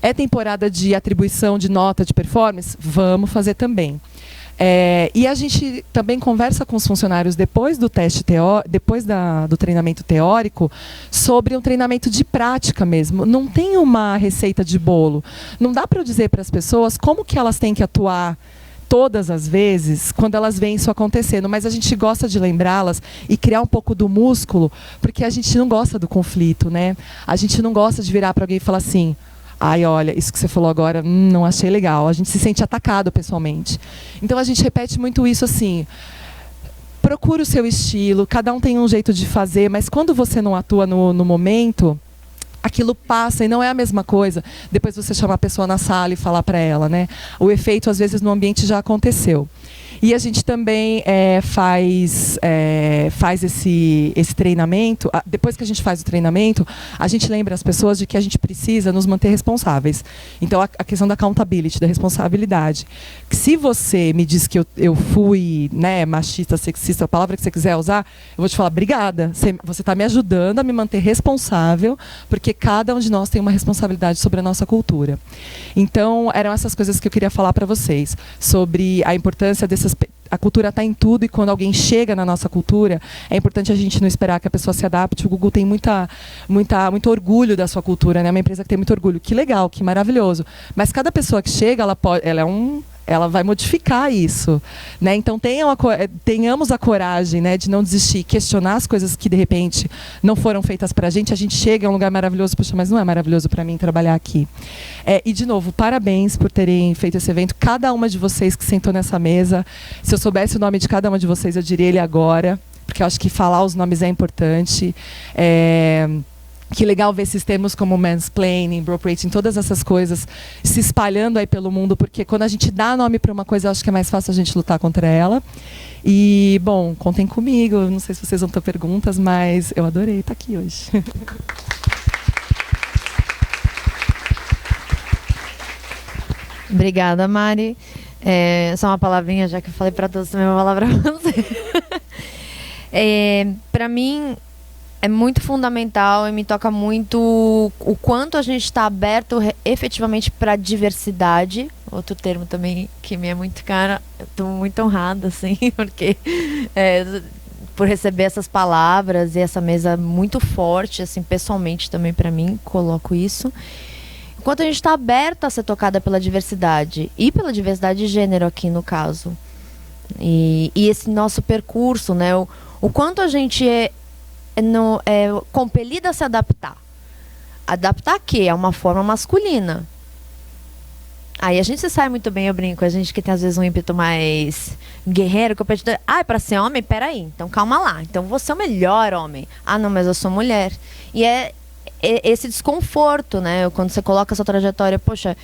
É temporada de atribuição de nota de performance? Vamos fazer também. E a gente também conversa com os funcionários depois do teste depois do treinamento teórico sobre um treinamento de prática mesmo. Não tem uma receita de bolo. Não dá para eu dizer para as pessoas como que elas têm que atuar todas as vezes, quando elas veem isso acontecendo, mas a gente gosta de lembrá-las e criar um pouco do músculo, porque a gente não gosta do conflito, né? A gente não gosta de virar para alguém e falar assim, olha, isso que você falou agora, não achei legal. A gente se sente atacado pessoalmente. Então a gente repete muito isso assim, procura o seu estilo, cada um tem um jeito de fazer, mas quando você não atua no momento, aquilo passa e não é a mesma coisa. Depois você chamar a pessoa na sala e falar para ela, né? O efeito, às vezes, no ambiente já aconteceu. E a gente também faz esse treinamento. Depois que a gente faz o treinamento, a gente lembra as pessoas de que a gente precisa nos manter responsáveis. Então, a questão da accountability, da responsabilidade. Que se você me diz que eu fui, né, machista, sexista, a palavra que você quiser usar, eu vou te falar, obrigada. Você está me ajudando a me manter responsável, porque cada um de nós tem uma responsabilidade sobre a nossa cultura. Então, eram essas coisas que eu queria falar para vocês, sobre a importância dessas... A cultura está em tudo, e quando alguém chega na nossa cultura, é importante a gente não esperar que a pessoa se adapte. O Google tem muito orgulho da sua cultura, né? É uma empresa que tem muito orgulho. Que legal, que maravilhoso. Mas cada pessoa que chega, ela vai modificar isso, né? Então tenhamos a coragem, né, de não desistir, questionar as coisas que de repente não foram feitas para a gente chega a um lugar maravilhoso, poxa, mas não é maravilhoso para mim trabalhar aqui. E de novo, parabéns por terem feito esse evento, cada uma de vocês que sentou nessa mesa. Se eu soubesse o nome de cada uma de vocês, eu diria ele agora, porque eu acho que falar os nomes é importante. Que legal ver esses termos como mansplaining, broprating, todas essas coisas se espalhando aí pelo mundo, porque quando a gente dá nome para uma coisa, eu acho que é mais fácil a gente lutar contra ela. E, bom, contem comigo, não sei se vocês vão ter perguntas, mas eu adorei estar aqui hoje. Obrigada, Mari. Só uma palavrinha, já que eu falei para todos, também uma palavra para você. Para mim, é muito fundamental e me toca muito o quanto a gente está aberto efetivamente para a diversidade. Outro termo também que me é muito caro. Estou muito honrada, assim, porque por receber essas palavras e essa mesa muito forte, assim, pessoalmente também para mim, coloco isso. O quanto a gente está aberto a ser tocada pela diversidade e pela diversidade de gênero aqui no caso. E esse nosso percurso, né? O quanto a gente é compelida a se adaptar. Adaptar a quê? A uma forma masculina. Aí a gente se sai muito bem, eu brinco. A gente que tem às vezes um ímpeto mais guerreiro, competidor. É pra ser homem? Peraí, então calma lá. Então você é o melhor homem. Ah, não, mas eu sou mulher. E é esse desconforto, né? Quando você coloca essa trajetória, poxa,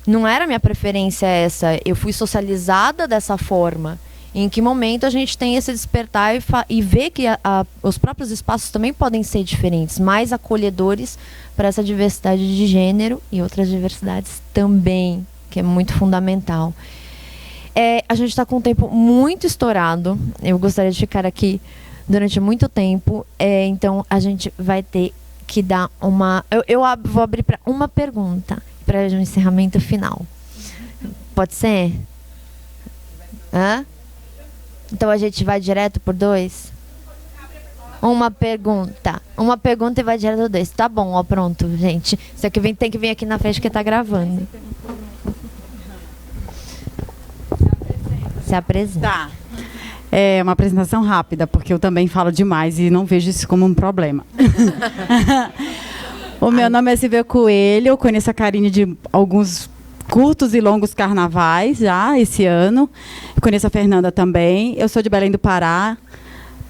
não era minha preferência essa. Eu fui socializada dessa forma. Em que momento a gente tem esse despertar e ver que os próprios espaços também podem ser diferentes, mais acolhedores para essa diversidade de gênero e outras diversidades também, que é muito fundamental. A gente está com um tempo muito estourado, eu gostaria de ficar aqui durante muito tempo, então a gente vai ter que dar uma... Eu vou abrir para uma pergunta, para um encerramento final. Pode ser? Hã? Então a gente vai direto por 2? Uma pergunta e vai direto por 2. Tá bom, ó, pronto, gente. Isso aqui tem que vir aqui na frente que tá gravando. Se apresenta. Tá. É uma apresentação rápida, porque eu também falo demais e não vejo isso como um problema. O meu nome é Silvia Coelho, eu conheço a Karine de alguns curtos e longos carnavais já esse ano. Eu conheço a Fernanda também. Eu sou de Belém do Pará.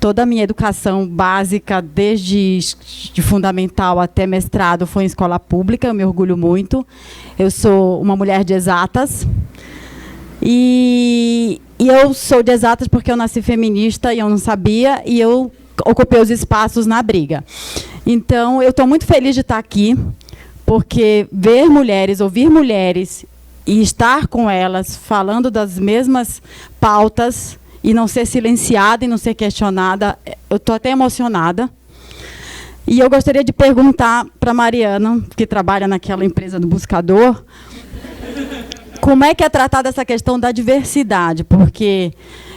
Toda a minha educação básica, desde de fundamental até mestrado, foi em escola pública. Eu me orgulho muito. Eu sou uma mulher de exatas. E eu sou de exatas porque eu nasci feminista e eu não sabia. E eu ocupei os espaços na briga. Então, eu estou muito feliz de estar aqui. Porque ver mulheres, ouvir mulheres e estar com elas falando das mesmas pautas e não ser silenciada e não ser questionada, eu estou até emocionada. E eu gostaria de perguntar para a Mariana, que trabalha naquela empresa do Buscador, como é que é tratada essa questão da diversidade? Porque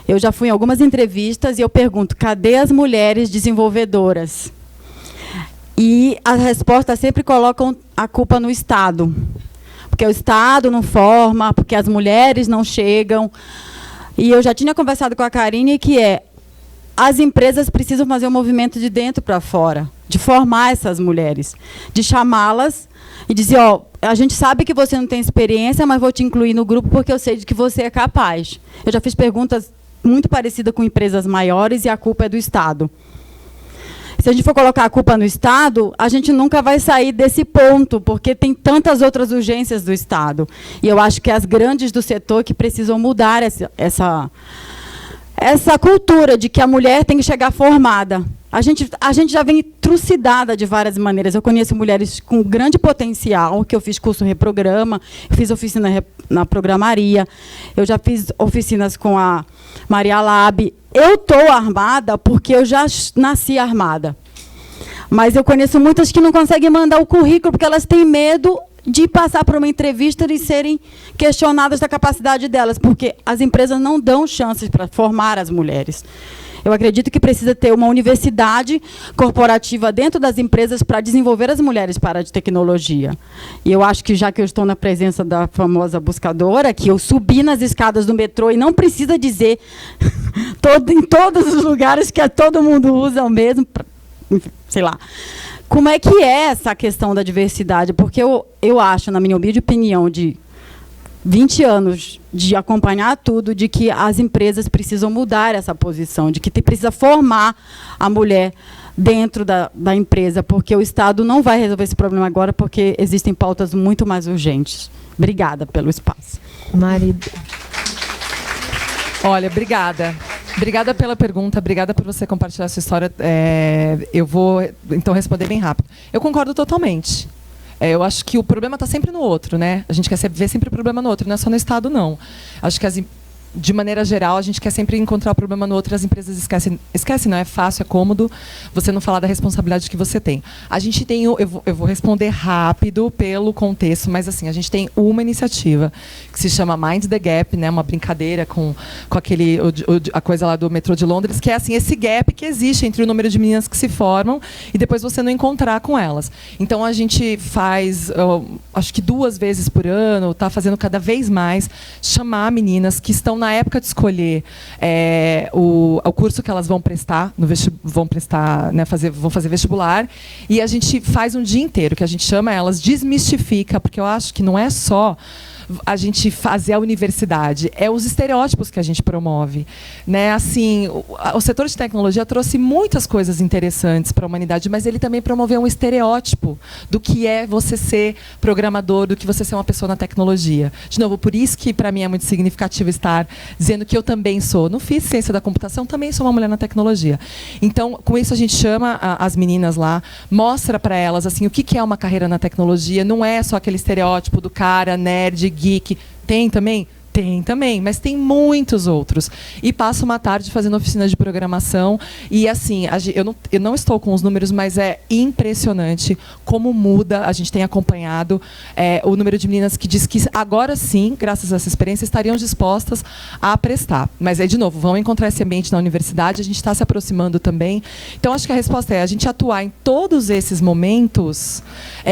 eu já fui em algumas entrevistas e eu pergunto, cadê as mulheres desenvolvedoras? E a resposta sempre colocam a culpa no Estado. Porque o Estado não forma, porque as mulheres não chegam. E eu já tinha conversado com a Karine que as empresas precisam fazer um movimento de dentro para fora, de formar essas mulheres, de chamá-las e dizer, a gente sabe que você não tem experiência, mas vou te incluir no grupo porque eu sei de que você é capaz. Eu já fiz perguntas muito parecidas com empresas maiores e a culpa é do Estado. Se a gente for colocar a culpa no Estado, a gente nunca vai sair desse ponto, porque tem tantas outras urgências do Estado. E eu acho que é as grandes do setor que precisam mudar essa cultura de que a mulher tem que chegar formada. A gente já vem trucidada de várias maneiras. Eu conheço mulheres com grande potencial, que eu fiz curso Reprograma, eu fiz oficina na Programaria, eu já fiz oficinas com a Maria Lab. Eu estou armada porque eu já nasci armada. Mas eu conheço muitas que não conseguem mandar o currículo porque elas têm medo de passar por uma entrevista e serem questionadas da capacidade delas, porque as empresas não dão chances para formar as mulheres. Eu acredito que precisa ter uma universidade corporativa dentro das empresas para desenvolver as mulheres para a área de tecnologia. E eu acho que, já que eu estou na presença da famosa buscadora, que eu subi nas escadas do metrô e não precisa dizer em todos os lugares que todo mundo usa o mesmo, sei lá. Como é que é essa questão da diversidade? Porque eu acho, na minha humilde opinião, de 20 anos de acompanhar tudo, de que as empresas precisam mudar essa posição, de que precisa formar a mulher dentro da empresa, porque o Estado não vai resolver esse problema agora, porque existem pautas muito mais urgentes. Obrigada pelo espaço. Marido. Olha, obrigada. Obrigada pela pergunta, obrigada por você compartilhar essa história. Eu vou, então, responder bem rápido. Eu concordo totalmente. Eu acho que o problema está sempre no outro, né? A gente quer ver sempre o problema no outro, não é só no Estado, não. Acho que, de maneira geral, a gente quer sempre encontrar o problema no outro e as empresas esquecem. Esquecem, não é fácil, é cômodo você não falar da responsabilidade que você tem. A gente tem, eu vou responder rápido pelo contexto, mas assim, a gente tem uma iniciativa que se chama Mind the Gap, né? Uma brincadeira com a coisa lá do metrô de Londres, que é assim, esse gap que existe entre o número de meninas que se formam e depois você não encontrar com elas. Então a gente faz, acho que 2 vezes por ano, está fazendo cada vez mais, chamar meninas que estão na época de escolher o curso que elas vão prestar, vão fazer vestibular, e a gente faz um dia inteiro, que a gente chama elas, desmistifica, porque eu acho que não é só a gente fazer a universidade, é os estereótipos que a gente promove, né? Assim, o setor de tecnologia trouxe muitas coisas interessantes para a humanidade, mas ele também promoveu um estereótipo do que é você ser programador, do que você ser uma pessoa na tecnologia. De novo, por isso que para mim é muito significativo estar dizendo que eu também sou. Não fiz ciência da computação, também sou uma mulher na tecnologia. Então, com isso a gente chama as meninas lá, mostra para elas assim o que é uma carreira na tecnologia. Não é só aquele estereótipo do cara nerd, geek. Tem também? Tem também, mas tem muitos outros. E passo uma tarde fazendo oficina de programação. E assim, eu não estou com os números, mas é impressionante como muda. A gente tem acompanhado o número de meninas que diz que agora sim, graças a essa experiência, estariam dispostas a prestar. Mas aí, de novo, vão encontrar esse ambiente na universidade, a gente está se aproximando também. Então, acho que a resposta é a gente atuar em todos esses momentos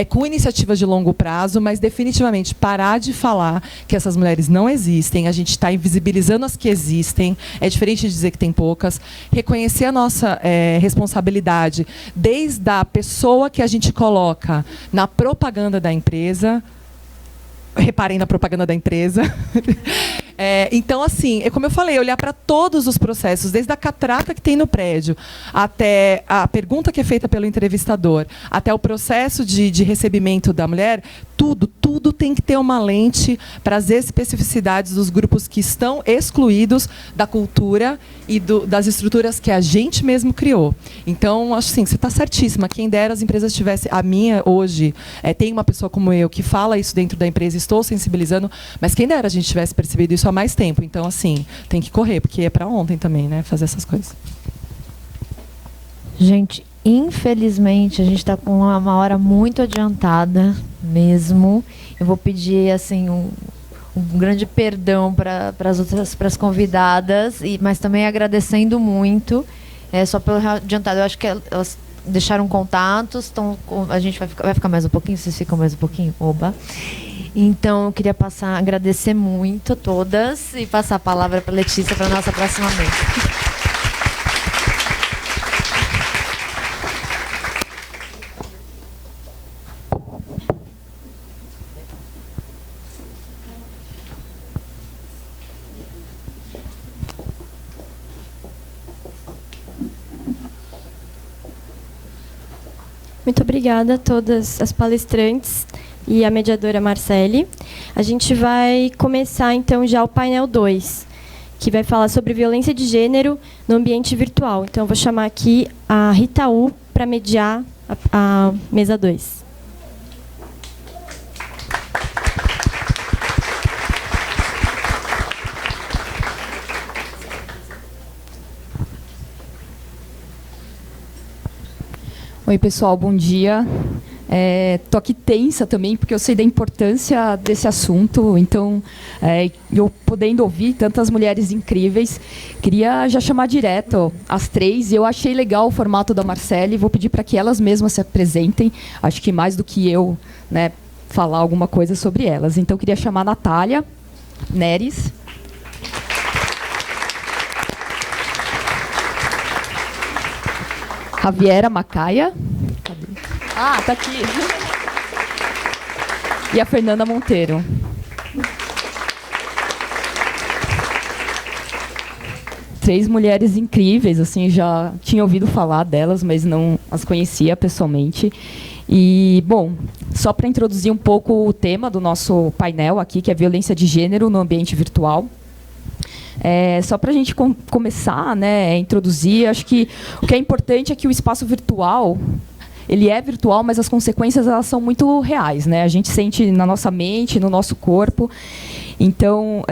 com iniciativas de longo prazo, mas definitivamente parar de falar que essas mulheres não existem. A gente está invisibilizando as que existem. É diferente de dizer que tem poucas. Reconhecer a nossa responsabilidade desde a pessoa que a gente coloca na propaganda da empresa. Reparem na propaganda da empresa. Então, assim, como eu falei, olhar para todos os processos, desde a catraca que tem no prédio, até a pergunta que é feita pelo entrevistador, até o processo de recebimento da mulher, tudo tem que ter uma lente para as especificidades dos grupos que estão excluídos da cultura e das estruturas que a gente mesmo criou. Então, acho assim, você está certíssima. Quem dera as empresas tivessem... A minha, hoje, tem uma pessoa como eu que fala isso dentro da empresa, estou sensibilizando, mas quem dera a gente tivesse percebido isso há mais tempo. Então, assim, tem que correr, porque é para ontem também, né? Fazer essas coisas. Gente, infelizmente, a gente está com uma hora muito adiantada mesmo. Eu vou pedir, assim, um grande perdão para as convidadas, mas também agradecendo muito, só pelo adiantado. Eu acho que elas deixaram contatos, a gente vai ficar mais um pouquinho, vocês ficam mais um pouquinho? Oba! Então, eu queria agradecer muito a todas e passar a palavra para a Letícia para a nossa próxima mesa. Muito obrigada a todas as palestrantes e a mediadora Marcele. A gente vai começar, então, já o painel 2, que vai falar sobre violência de gênero no ambiente virtual. Então, eu vou chamar aqui a Rita U para mediar a mesa 2. Oi, pessoal, bom dia. Tô aqui tensa também, porque eu sei da importância desse assunto. Então, eu podendo ouvir tantas mulheres incríveis, queria já chamar direto as três. Eu achei legal o formato da Marcele, vou pedir para que elas mesmas se apresentem. Acho que mais do que eu, né, falar alguma coisa sobre elas. Então, queria chamar a Natália Neres. Javiera Macaia. Cadê? Ah, tá aqui. E a Fernanda Monteiro. Três mulheres incríveis, assim, já tinha ouvido falar delas, mas não as conhecia pessoalmente. E, bom, só para introduzir um pouco o tema do nosso painel aqui, que é violência de gênero no ambiente virtual. Só para a gente começar, né, a introduzir, acho que o que é importante é que o espaço virtual, ele é virtual, mas as consequências elas são muito reais, né? A gente sente na nossa mente, no nosso corpo. Então,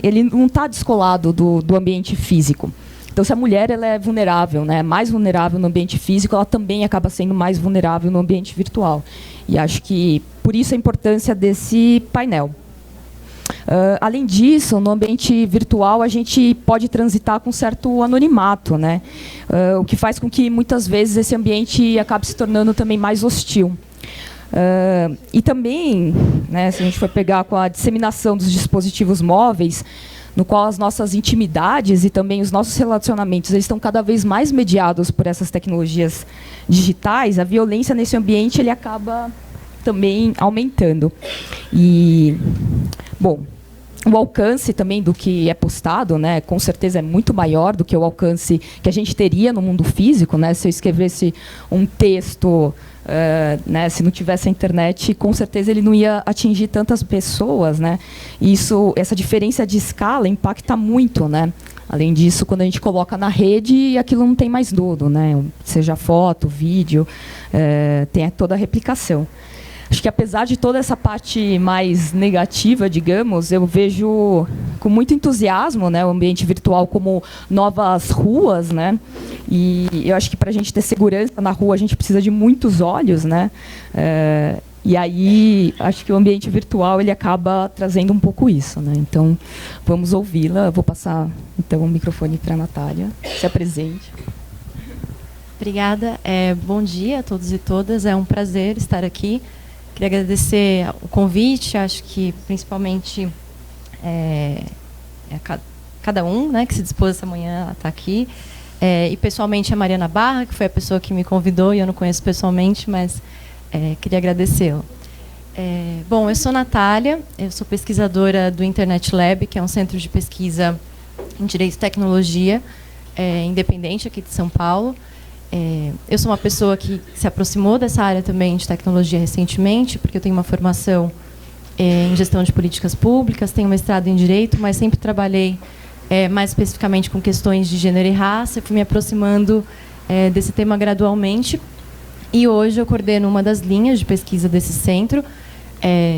ele não está descolado do ambiente físico. Então, se a mulher ela é vulnerável, né, mais vulnerável no ambiente físico, ela também acaba sendo mais vulnerável no ambiente virtual. E acho que por isso a importância desse painel. Além disso, no ambiente virtual, a gente pode transitar com certo anonimato, né? O que faz com que, muitas vezes, esse ambiente acabe se tornando também mais hostil. E também, né, se a gente for pegar com a disseminação dos dispositivos móveis, no qual as nossas intimidades e também os nossos relacionamentos eles estão cada vez mais mediados por essas tecnologias digitais, a violência nesse ambiente ele acaba também aumentando. E, bom, o alcance também do que é postado, né, com certeza é muito maior do que o alcance que a gente teria no mundo físico, né? Se eu escrevesse um texto, né, se não tivesse a internet, com certeza ele não ia atingir tantas pessoas, né? E essa diferença de escala impacta muito, né? Além disso, quando a gente coloca na rede, aquilo não tem mais dono, né? Seja foto, vídeo, tem toda a replicação. Acho que, apesar de toda essa parte mais negativa, digamos, eu vejo com muito entusiasmo, né, o ambiente virtual como novas ruas, né? E eu acho que, para a gente ter segurança na rua, a gente precisa de muitos olhos, né? E aí, acho que o ambiente virtual ele acaba trazendo um pouco isso, né? Então, vamos ouvi-la. Vou passar, então, o microfone para a Natália. Se apresente. Obrigada. Bom dia a todos e todas. É um prazer estar aqui. Queria agradecer o convite, acho que principalmente cada um, né, que se dispôs essa manhã a estar aqui. E pessoalmente a Mariana Barra, que foi a pessoa que me convidou, e eu não conheço pessoalmente, mas queria agradecê-la. Bom, eu sou Natália, eu sou pesquisadora do Internet Lab, que é um centro de pesquisa em Direito e Tecnologia, independente aqui de São Paulo. Eu sou uma pessoa que se aproximou dessa área também de tecnologia recentemente, porque eu tenho uma formação em gestão de políticas públicas, tenho mestrado em Direito, mas sempre trabalhei mais especificamente com questões de gênero e raça, fui me aproximando desse tema gradualmente, e hoje eu coordeno uma das linhas de pesquisa desse centro,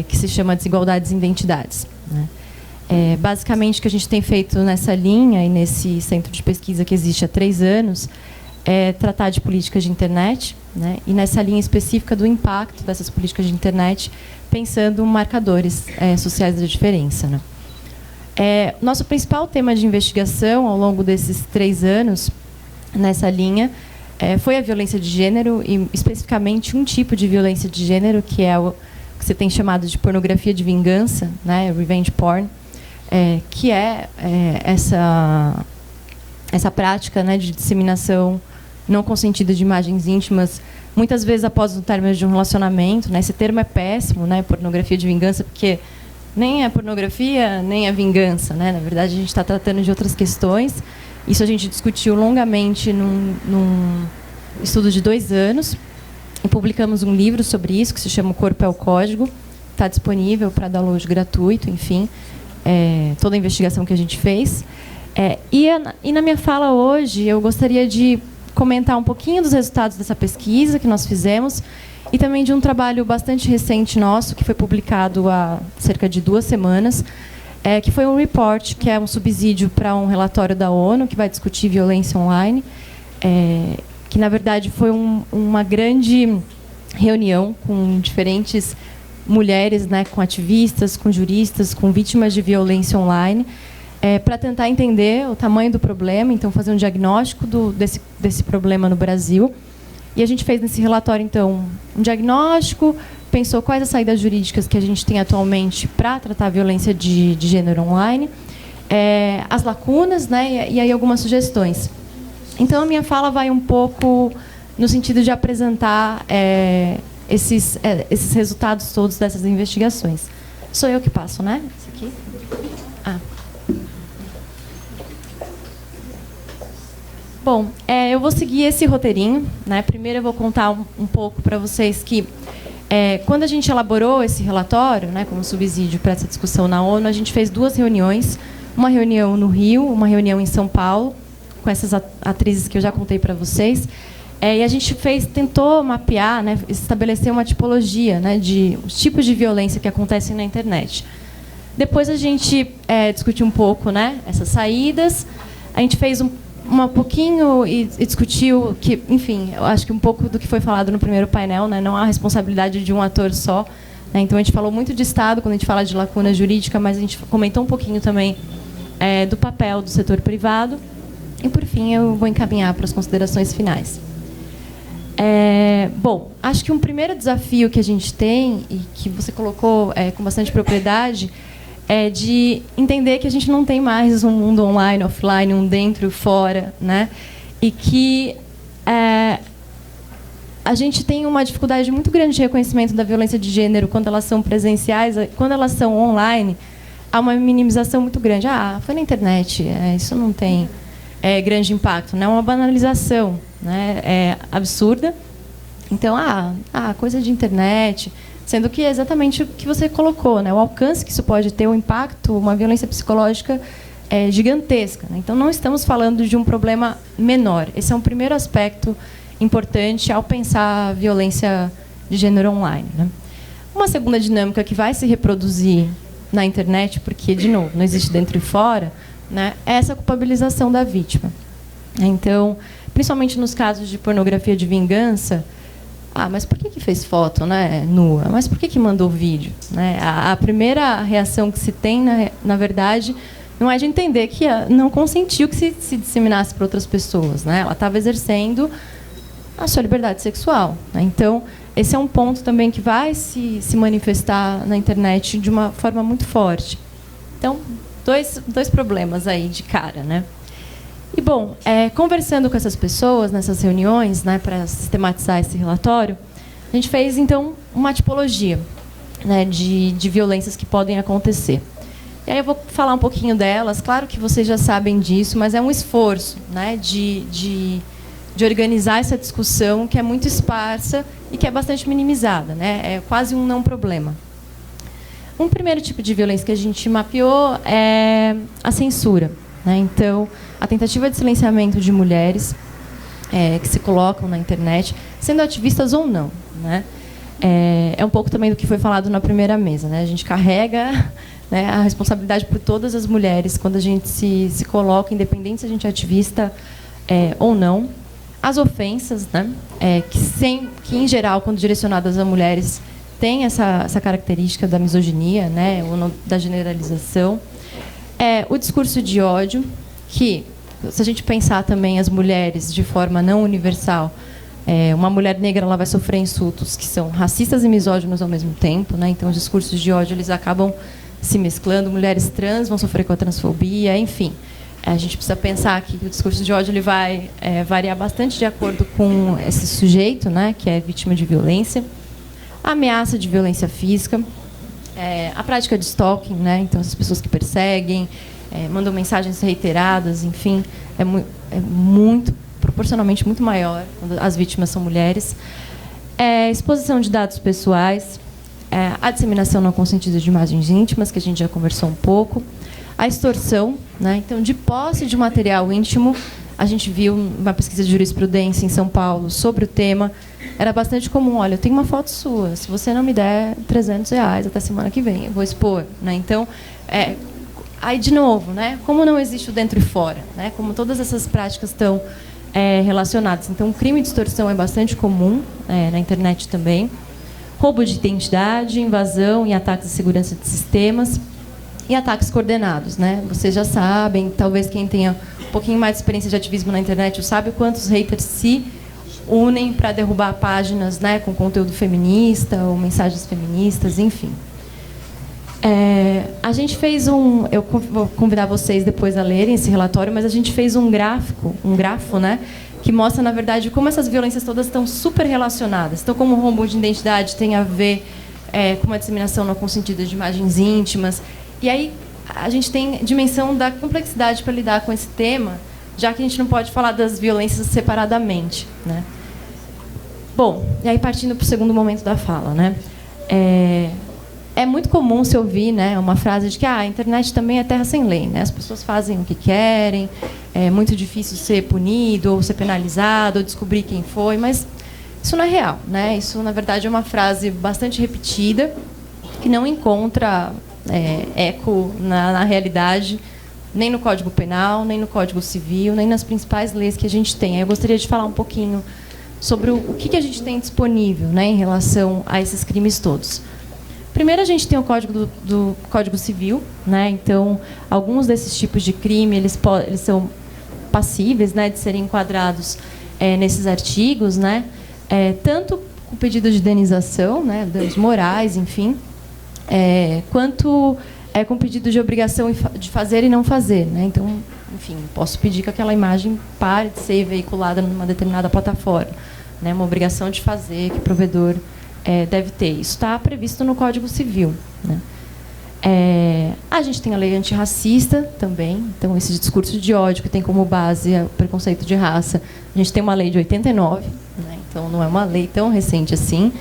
que se chama Desigualdades e Identidades, né? Basicamente, o que a gente tem feito nessa linha e nesse centro de pesquisa que existe há 3 anos tratar de políticas de internet, né? E nessa linha específica do impacto dessas políticas de internet, pensando em marcadores sociais da diferença, né? Nosso principal tema de investigação ao longo desses 3 anos nessa linha foi a violência de gênero, e especificamente um tipo de violência de gênero, que é o que você tem chamado de pornografia de vingança, né? Revenge porn, que é essa prática, né, de disseminação não consentida de imagens íntimas, muitas vezes após o término de um relacionamento, né? Esse termo é péssimo, né, pornografia de vingança, porque nem é pornografia, nem é vingança, né? Na verdade, a gente está tratando de outras questões. Isso a gente discutiu longamente num estudo de 2 anos, e publicamos um livro sobre isso, que se chama O Corpo é o Código, está disponível para download gratuito, enfim. toda a investigação que a gente fez. E na minha fala hoje, eu gostaria de comentar um pouquinho dos resultados dessa pesquisa que nós fizemos e também de um trabalho bastante recente nosso, que foi publicado há cerca de 2 semanas, que foi um report, que é um subsídio para um relatório da ONU, que vai discutir violência online, que, na verdade, foi uma grande reunião com diferentes mulheres, né, com ativistas, com juristas, com vítimas de violência online, para tentar entender o tamanho do problema, então fazer um diagnóstico desse problema no Brasil. E a gente fez nesse relatório, então, um diagnóstico, pensou quais as saídas jurídicas que a gente tem atualmente para tratar a violência de gênero online, as lacunas, né, e aí algumas sugestões. Então, a minha fala vai um pouco no sentido de apresentar esses resultados todos dessas investigações. Sou eu que passo, né? Isso aqui? Bom, eu vou seguir esse roteirinho, né? Primeiro eu vou contar um pouco para vocês que, quando a gente elaborou esse relatório, né, como subsídio para essa discussão na ONU, a gente fez 2 reuniões, uma reunião no Rio, uma reunião em São Paulo, com essas atrizes que eu já contei para vocês. E a gente tentou mapear, né, estabelecer uma tipologia, né, de os tipos de violência que acontecem na internet. Depois a gente discutiu um pouco, né, essas saídas. A gente fez um pouquinho e discutiu que, enfim, eu acho que um pouco do que foi falado no primeiro painel, né, não há responsabilidade de um ator só. Né, então a gente falou muito de Estado quando a gente fala de lacuna jurídica, mas a gente comentou um pouquinho também do papel do setor privado. E, por fim, eu vou encaminhar para as considerações finais. Bom, acho que um primeiro desafio que a gente tem, e que você colocou com bastante propriedade, é de entender que a gente não tem mais um mundo online, offline, um dentro e fora, né? E que a gente tem uma dificuldade muito grande de reconhecimento da violência de gênero quando elas são presenciais, quando elas são online, há uma minimização muito grande. Foi na internet, isso não tem grande impacto, né? É uma banalização, né? Absurda. Então, coisa de internet, sendo que é exatamente o que você colocou, né? O alcance que isso pode ter, o impacto, uma violência psicológica gigantesca. Né? Então, não estamos falando de um problema menor. Esse é um primeiro aspecto importante ao pensar a violência de gênero online. Né? Uma segunda dinâmica que vai se reproduzir na internet, porque, de novo, não existe dentro e fora, né, é essa culpabilização da vítima. Então, principalmente nos casos de pornografia de vingança, mas por que fez foto, né, nua? Mas por que mandou vídeo? Né? A primeira reação que se tem, na verdade, não é de entender que não consentiu que se disseminasse para outras pessoas. Né? Ela estava exercendo a sua liberdade sexual. Né? Então, esse é um ponto também que vai se manifestar na internet de uma forma muito forte. Então, dois problemas aí de cara, né? E, bom, conversando com essas pessoas nessas reuniões, né, para sistematizar esse relatório, a gente fez, então, uma tipologia, né, de violências que podem acontecer. E aí eu vou falar um pouquinho delas. Claro que vocês já sabem disso, mas é um esforço, né, de organizar essa discussão que é muito esparsa e que é bastante minimizada. Né? É quase um não problema. Um primeiro tipo de violência que a gente mapeou é a censura. Né? Então, a tentativa de silenciamento de mulheres que se colocam na internet, sendo ativistas ou não. Né? É um pouco também do que foi falado na primeira mesa. Né? A gente carrega, né, a responsabilidade por todas as mulheres quando a gente se coloca, independente se a gente é ativista ou não. As ofensas, né, que, em geral, quando direcionadas a mulheres, tem essa característica da misoginia, né, ou da generalização. O discurso de ódio, que, se a gente pensar também as mulheres de forma não universal, uma mulher negra ela vai sofrer insultos que são racistas e misóginos ao mesmo tempo. Né, então, os discursos de ódio eles acabam se mesclando. Mulheres trans vão sofrer com a transfobia, enfim. A gente precisa pensar que o discurso de ódio ele vai variar bastante de acordo com esse sujeito, né, que é vítima de violência. A ameaça de violência física, a prática de stalking, né, então as pessoas que perseguem, mandam mensagens reiteradas, enfim, muito, proporcionalmente muito maior quando as vítimas são mulheres. Exposição de dados pessoais, a disseminação não consentida de imagens íntimas, que a gente já conversou um pouco, a extorsão, né? Então, de posse de material íntimo, a gente viu uma pesquisa de jurisprudência em São Paulo sobre o tema, era bastante comum. Olha, eu tenho uma foto sua, se você não me der R$300 até semana que vem, eu vou expor, né? Então, aí de novo, né? Como não existe o dentro e fora, né? Como todas essas práticas estão relacionadas. Então, o crime de extorsão é bastante comum na internet também. Roubo de identidade, invasão e ataques de segurança de sistemas e ataques coordenados, né? Vocês já sabem, talvez quem tenha um pouquinho mais de experiência de ativismo na internet sabe o quanto os haters se unem para derrubar páginas, né, com conteúdo feminista ou mensagens feministas, enfim. A gente fez eu vou convidar vocês depois a lerem esse relatório, mas a gente fez um grafo, né, que mostra, na verdade, como essas violências todas estão super relacionadas. Então, como o roubo de identidade tem a ver com a disseminação não consentida de imagens íntimas. E aí a gente tem dimensão da complexidade para lidar com esse tema, já que a gente não pode falar das violências separadamente, né? Bom, e aí partindo para o segundo momento da fala, né? É muito comum se ouvir, né, uma frase de que a internet também é terra sem lei, né? As pessoas fazem o que querem, é muito difícil ser punido ou ser penalizado ou descobrir quem foi, mas isso não é real, né? Isso, na verdade, é uma frase bastante repetida que não encontra eco na realidade, nem no Código Penal, nem no Código Civil, nem nas principais leis que a gente tem. Eu gostaria de falar um pouquinho sobre o que a gente tem disponível, né, em relação a esses crimes todos. Primeiro, a gente tem o Código do Código Civil, né? Então, alguns desses tipos de crime eles são passíveis, né, de serem enquadrados nesses artigos, né? Tanto com pedido de indenização, né, danos morais, enfim, quanto com pedido de obrigação de fazer e não fazer, né? Então, enfim, posso pedir que aquela imagem pare de ser veiculada numa determinada plataforma, né? Uma obrigação de fazer que o provedor deve ter. Isso está previsto no Código Civil, né? A gente tem a lei antirracista também. Então, esse discurso de ódio que tem como base o preconceito de raça, a gente tem uma lei de 89, né? Então não é uma lei tão recente assim,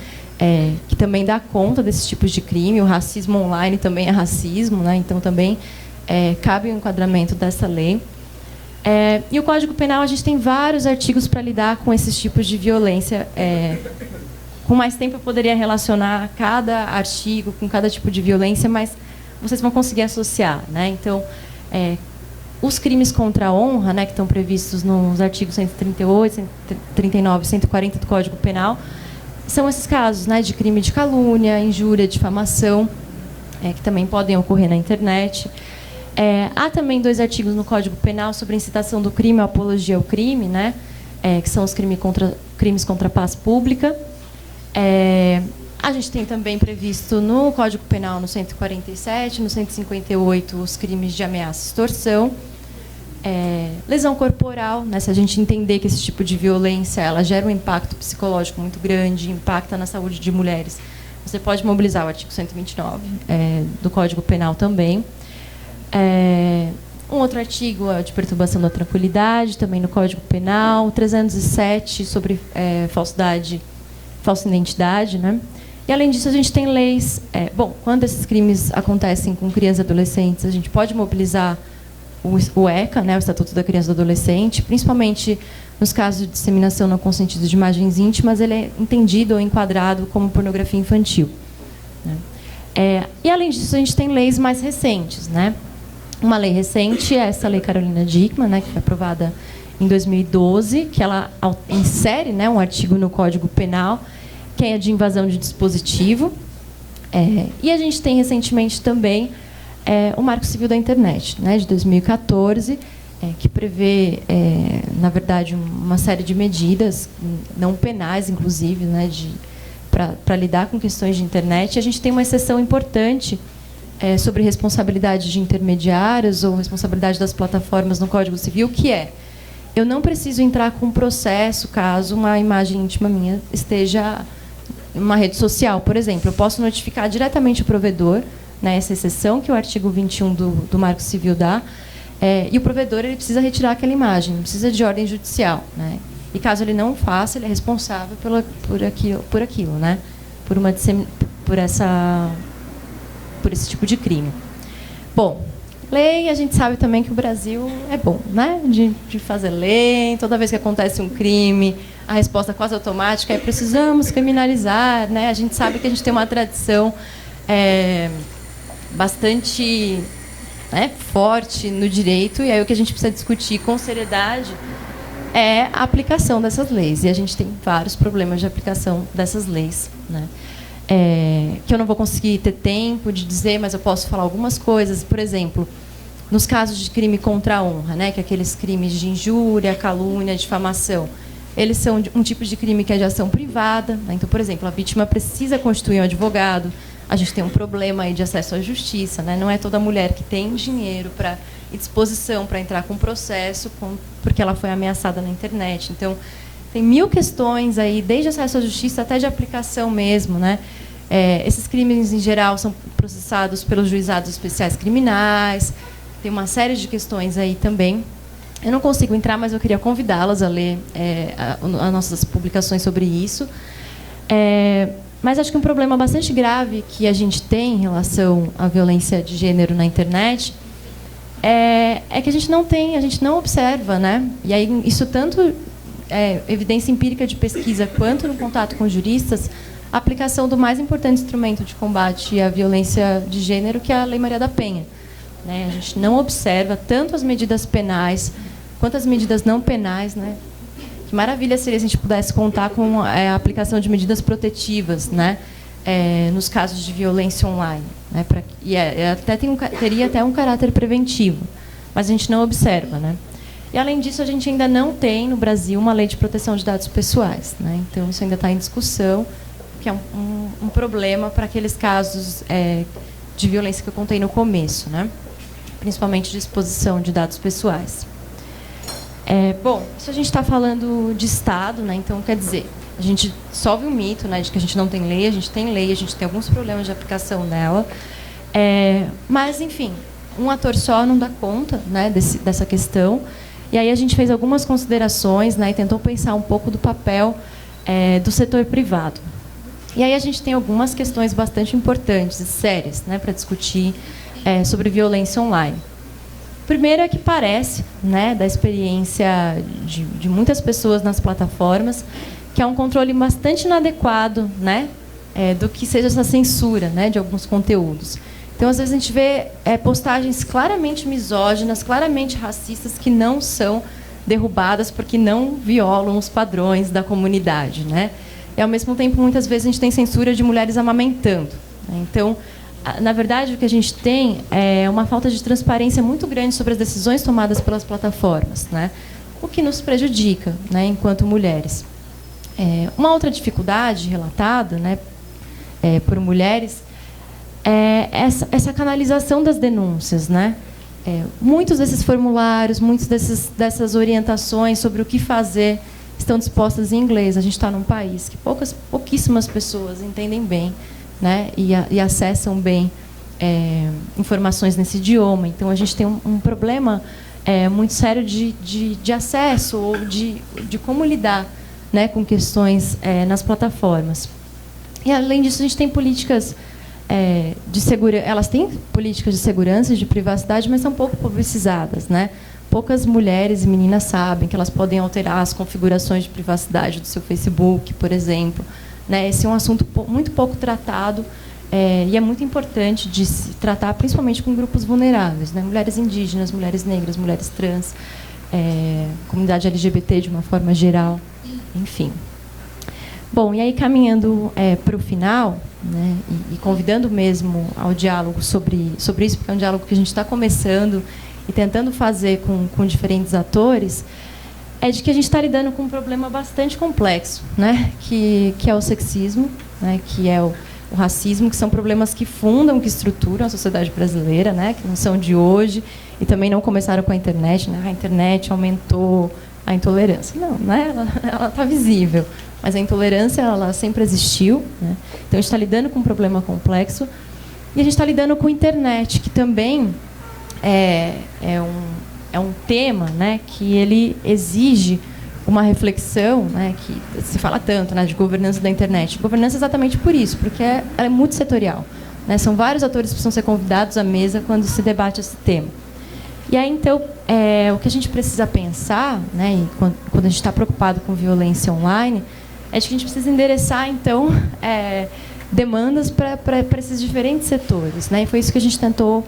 que também dá conta desses tipos de crime. O racismo online também é racismo, né? Então também cabe o enquadramento dessa lei. E o Código Penal, a gente tem vários artigos para lidar com esses tipos de violência. Com mais tempo eu poderia relacionar cada artigo com cada tipo de violência, mas vocês vão conseguir associar, né? Então, os crimes contra a honra, né, que estão previstos nos artigos 138, 139 e 140 do Código Penal, são esses casos, né, de crime de calúnia, injúria, difamação, que também podem ocorrer na internet. Há também 2 artigos no Código Penal sobre incitação do crime ou apologia ao crime, né, que são os crimes contra a paz pública. A gente tem também previsto no Código Penal, no 147, no 158, os crimes de ameaça e extorsão. Lesão corporal, né, se a gente entender que esse tipo de violência ela gera um impacto psicológico muito grande, impacta na saúde de mulheres, você pode mobilizar o artigo 129 do Código Penal também. Um outro artigo é de perturbação da tranquilidade, também no Código Penal, 307 sobre falsa identidade, né? E, além disso, a gente tem leis... quando esses crimes acontecem com crianças e adolescentes, a gente pode mobilizar o ECA, né, o Estatuto da Criança e do Adolescente, principalmente nos casos de disseminação não consentida de imagens íntimas, ele é entendido ou enquadrado como pornografia infantil, né? E, além disso, a gente tem leis mais recentes, né? Uma lei recente é essa Lei Carolina Dickmann, né, que foi aprovada em 2012, que ela insere, né, um artigo no Código Penal, que é de invasão de dispositivo. E a gente tem recentemente também o Marco Civil da Internet, né, de 2014, que prevê, na verdade, uma série de medidas, não penais, inclusive, né, para lidar com questões de internet. E a gente tem uma exceção importante sobre responsabilidade de intermediários ou responsabilidade das plataformas no Código Civil, que eu não preciso entrar com um processo caso uma imagem íntima minha esteja em uma rede social, por exemplo. Eu posso notificar diretamente o provedor, né, essa exceção que o artigo 21 do Marco Civil dá, e o provedor ele precisa retirar aquela imagem, não precisa de ordem judicial, né? E caso ele não faça, ele é responsável por aquilo, né? por esse tipo de crime. Bom, lei, a gente sabe também que o Brasil é bom, né? De fazer lei. Toda vez que acontece um crime, a resposta quase automática é precisamos criminalizar, né? A gente sabe que a gente tem uma tradição bastante, né, forte no direito, e aí o que a gente precisa discutir com seriedade é a aplicação dessas leis. E a gente tem vários problemas de aplicação dessas leis, né? Que eu não vou conseguir ter tempo de dizer, mas eu posso falar algumas coisas. Por exemplo, nos casos de crime contra a honra, né, que é aqueles crimes de injúria, calúnia, difamação, eles são um tipo de crime que é de ação privada, né? Então, por exemplo, a vítima precisa constituir um advogado. A gente tem um problema aí de acesso à justiça, né? Não é toda mulher que tem dinheiro e disposição para entrar com processo porque ela foi ameaçada na internet. Então, tem 1000 questões aí, desde acesso à justiça até de aplicação mesmo, né? Esses crimes, em geral, são processados pelos juizados especiais criminais. Tem uma série de questões aí também. Eu não consigo entrar, mas eu queria convidá-las a ler as nossas publicações sobre isso. Mas acho que um problema bastante grave que a gente tem em relação à violência de gênero na internet é que a gente não observa, né? E aí isso tanto evidência empírica de pesquisa quanto no contato com juristas, a aplicação do mais importante instrumento de combate à violência de gênero, que é a Lei Maria da Penha, né? A gente não observa tanto as medidas penais quanto as medidas não penais, né? Que maravilha seria se a gente pudesse contar com a aplicação de medidas protetivas, né? Nos casos de violência online, né? Teria até um caráter preventivo, mas a gente não observa, né? E, além disso, a gente ainda não tem, no Brasil, uma lei de proteção de dados pessoais, né? Então, isso ainda está em discussão, que é um problema para aqueles casos de violência que eu contei no começo, né? Principalmente de exposição de dados pessoais. Bom, isso a gente está falando de Estado, né? Então, quer dizer, a gente solve o mito, né, de que a gente não tem lei, a gente tem alguns problemas de aplicação dela. Mas, enfim, um ator só não dá conta, né, dessa questão. E aí a gente fez algumas considerações, né, e tentou pensar um pouco do papel do setor privado. E aí a gente tem algumas questões bastante importantes e sérias, né, para discutir sobre violência online. Primeiro é que parece, né, da experiência de muitas pessoas nas plataformas, que há um controle bastante inadequado, né, do que seja essa censura, né, de alguns conteúdos. Então, às vezes, a gente vê postagens claramente misóginas, claramente racistas, que não são derrubadas porque não violam os padrões da comunidade, né? E, ao mesmo tempo, muitas vezes, a gente tem censura de mulheres amamentando, né? Então, na verdade, o que a gente tem é uma falta de transparência muito grande sobre as decisões tomadas pelas plataformas, né? O que nos prejudica, né, enquanto mulheres. Uma outra dificuldade relatada, né, por mulheres essa canalização das denúncias, né? Muitos desses formulários, dessas orientações sobre o que fazer estão dispostas em inglês. A gente está num país que pouquíssimas pessoas entendem bem, né? E acessam bem informações nesse idioma. Então, a gente tem um problema muito sério de acesso ou de como lidar, né, com questões nas plataformas. E, além disso, a gente tem políticas de segurança. Elas têm políticas de segurança e de privacidade, mas são pouco publicizadas, né? Poucas mulheres e meninas sabem que elas podem alterar as configurações de privacidade do seu Facebook, por exemplo, né? Esse é um assunto muito pouco tratado, e é muito importante de se tratar, principalmente com grupos vulneráveis, né? Mulheres indígenas, mulheres negras, mulheres trans, comunidade LGBT de uma forma geral, enfim. Bom, e aí, caminhando para o final, né, e convidando mesmo ao diálogo sobre isso, porque é um diálogo que a gente está começando e tentando fazer com diferentes atores, é de que a gente está lidando com um problema bastante complexo, né, que é o sexismo, né, que é o racismo, que são problemas que fundam, que estruturam a sociedade brasileira, né, que não são de hoje e também não começaram com a internet, né? A internet aumentou a intolerância. Não, né? Ela está visível, mas a intolerância ela sempre existiu, né? Então, a gente está lidando com um problema complexo e a gente está lidando com a internet, que também é um tema, né, que ele exige uma reflexão, né, que se fala tanto, né, de governança da internet. Governança exatamente por isso, porque ela é multissetorial, né? São vários atores que precisam ser convidados à mesa quando se debate esse tema. E aí, então, o que a gente precisa pensar, né, e quando a gente está preocupado com violência online, é de que a gente precisa endereçar, então, demandas para esses diferentes setores, né? E foi isso que a gente tentou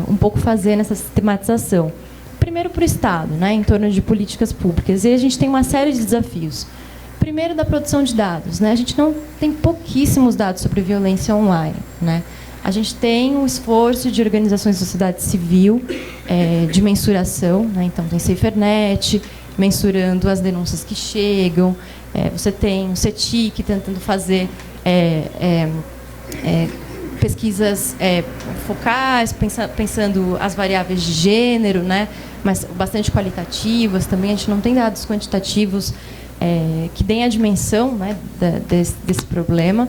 um pouco fazer nessa sistematização. Primeiro, para o Estado, né, em torno de políticas públicas. E a gente tem uma série de desafios. Primeiro, da produção de dados, né? A gente não tem pouquíssimos dados sobre violência online, né? A gente tem um esforço de organizações da sociedade civil, de mensuração, né? Então, tem SaferNet, mensurando as denúncias que chegam. Você tem o CETIC tentando fazer pesquisas focais, pensando as variáveis de gênero, né? Mas bastante qualitativas também. A gente não tem dados quantitativos que deem a dimensão, né, desse problema.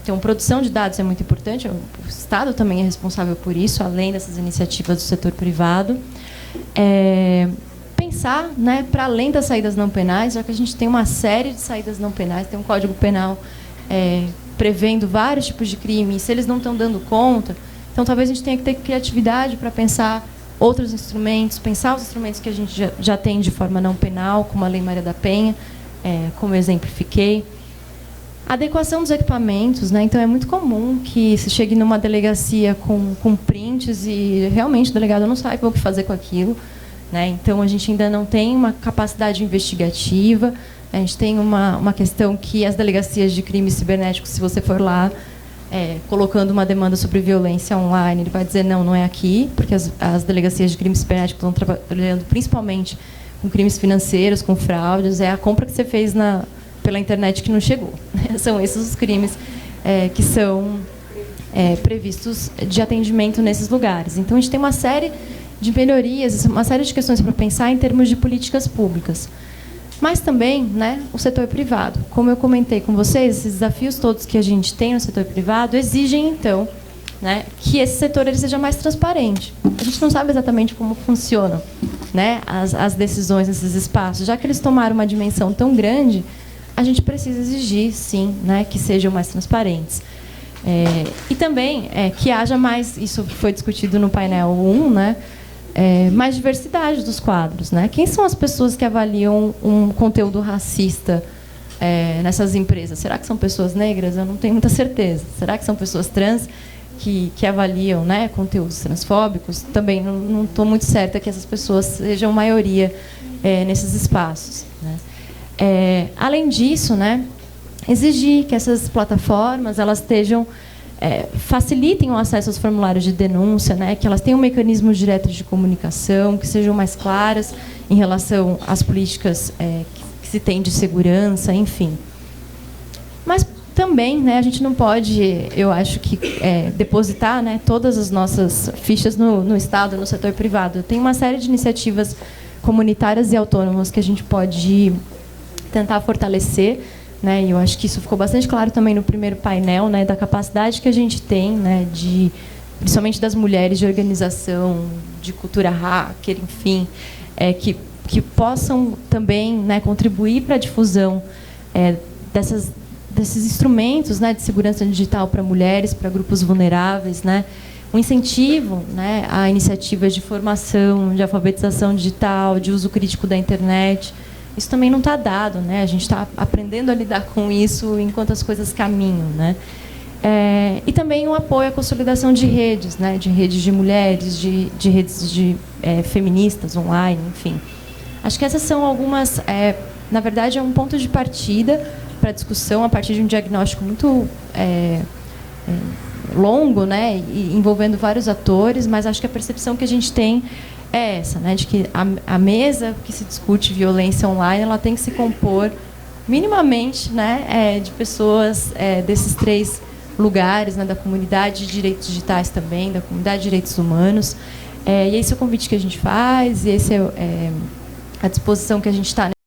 Então, produção de dados é muito importante. O Estado também é responsável por isso, além dessas iniciativas do setor privado. Pensar, né, para além das saídas não penais, já que a gente tem uma série de saídas não penais, tem um Código Penal prevendo vários tipos de crimes, se eles não estão dando conta, então talvez a gente tenha que ter criatividade para pensar outros instrumentos, pensar os instrumentos que a gente já tem de forma não penal, como a Lei Maria da Penha, como eu exemplifiquei. Adequação dos equipamentos, né? Então, é muito comum que se chegue numa delegacia com prints e realmente o delegado não sabe o que fazer com aquilo, né? Então, a gente ainda não tem uma capacidade investigativa. A gente tem uma questão que as delegacias de crimes cibernéticos, se você for lá colocando uma demanda sobre violência online, ele vai dizer não é aqui, porque as delegacias de crimes cibernéticos estão trabalhando principalmente com crimes financeiros, com fraudes, é a compra que você fez pela internet que não chegou. São esses os crimes que são previstos de atendimento nesses lugares. Então, a gente tem uma série de melhorias, uma série de questões para pensar em termos de políticas públicas. Mas também, né, o setor privado. Como eu comentei com vocês, esses desafios todos que a gente tem no setor privado exigem, então, né, que esse setor ele seja mais transparente. A gente não sabe exatamente como funcionam, né, as decisões nesses espaços. Já que eles tomaram uma dimensão tão grande, a gente precisa exigir, sim, né, que sejam mais transparentes. E também que haja mais, isso foi discutido no painel 1, né, mais diversidade dos quadros, né? Quem são as pessoas que avaliam um conteúdo racista nessas empresas? Será que são pessoas negras? Eu não tenho muita certeza. Será que são pessoas trans que avaliam, né, conteúdos transfóbicos? Também não estou muito certa que essas pessoas sejam maioria nesses espaços, né? Além disso, né, exigir que essas plataformas elas facilitem o acesso aos formulários de denúncia, né, que elas tenham mecanismos diretos de comunicação, que sejam mais claras em relação às políticas que se tem de segurança, enfim. Mas também, né, a gente não pode, eu acho que, depositar, né, todas as nossas fichas no Estado, no setor privado. Tem uma série de iniciativas comunitárias e autônomas que a gente pode tentar fortalecer, né, e eu acho que isso ficou bastante claro também no primeiro painel, né, da capacidade que a gente tem, né, principalmente das mulheres, de organização, de cultura hacker, enfim, que possam também, né, contribuir para a difusão desses instrumentos, né, de segurança digital para mulheres, para grupos vulneráveis, né, um incentivo, né, a iniciativas de formação, de alfabetização digital, de uso crítico da internet. Isso também não está dado, né? A gente está aprendendo a lidar com isso enquanto as coisas caminham, né? E também um apoio à consolidação de redes, né? De redes de mulheres, de redes feministas online, enfim. Acho que essas são algumas... na verdade, é um ponto de partida para a discussão a partir de um diagnóstico muito longo, né? E envolvendo vários atores, mas acho que a percepção que a gente tem é essa, né, de que a mesa que se discute violência online, ela tem que se compor minimamente, né, de pessoas desses três lugares, né, da comunidade de direitos digitais também, da comunidade de direitos humanos. E esse é o convite que a gente faz, e esse é a disposição que a gente está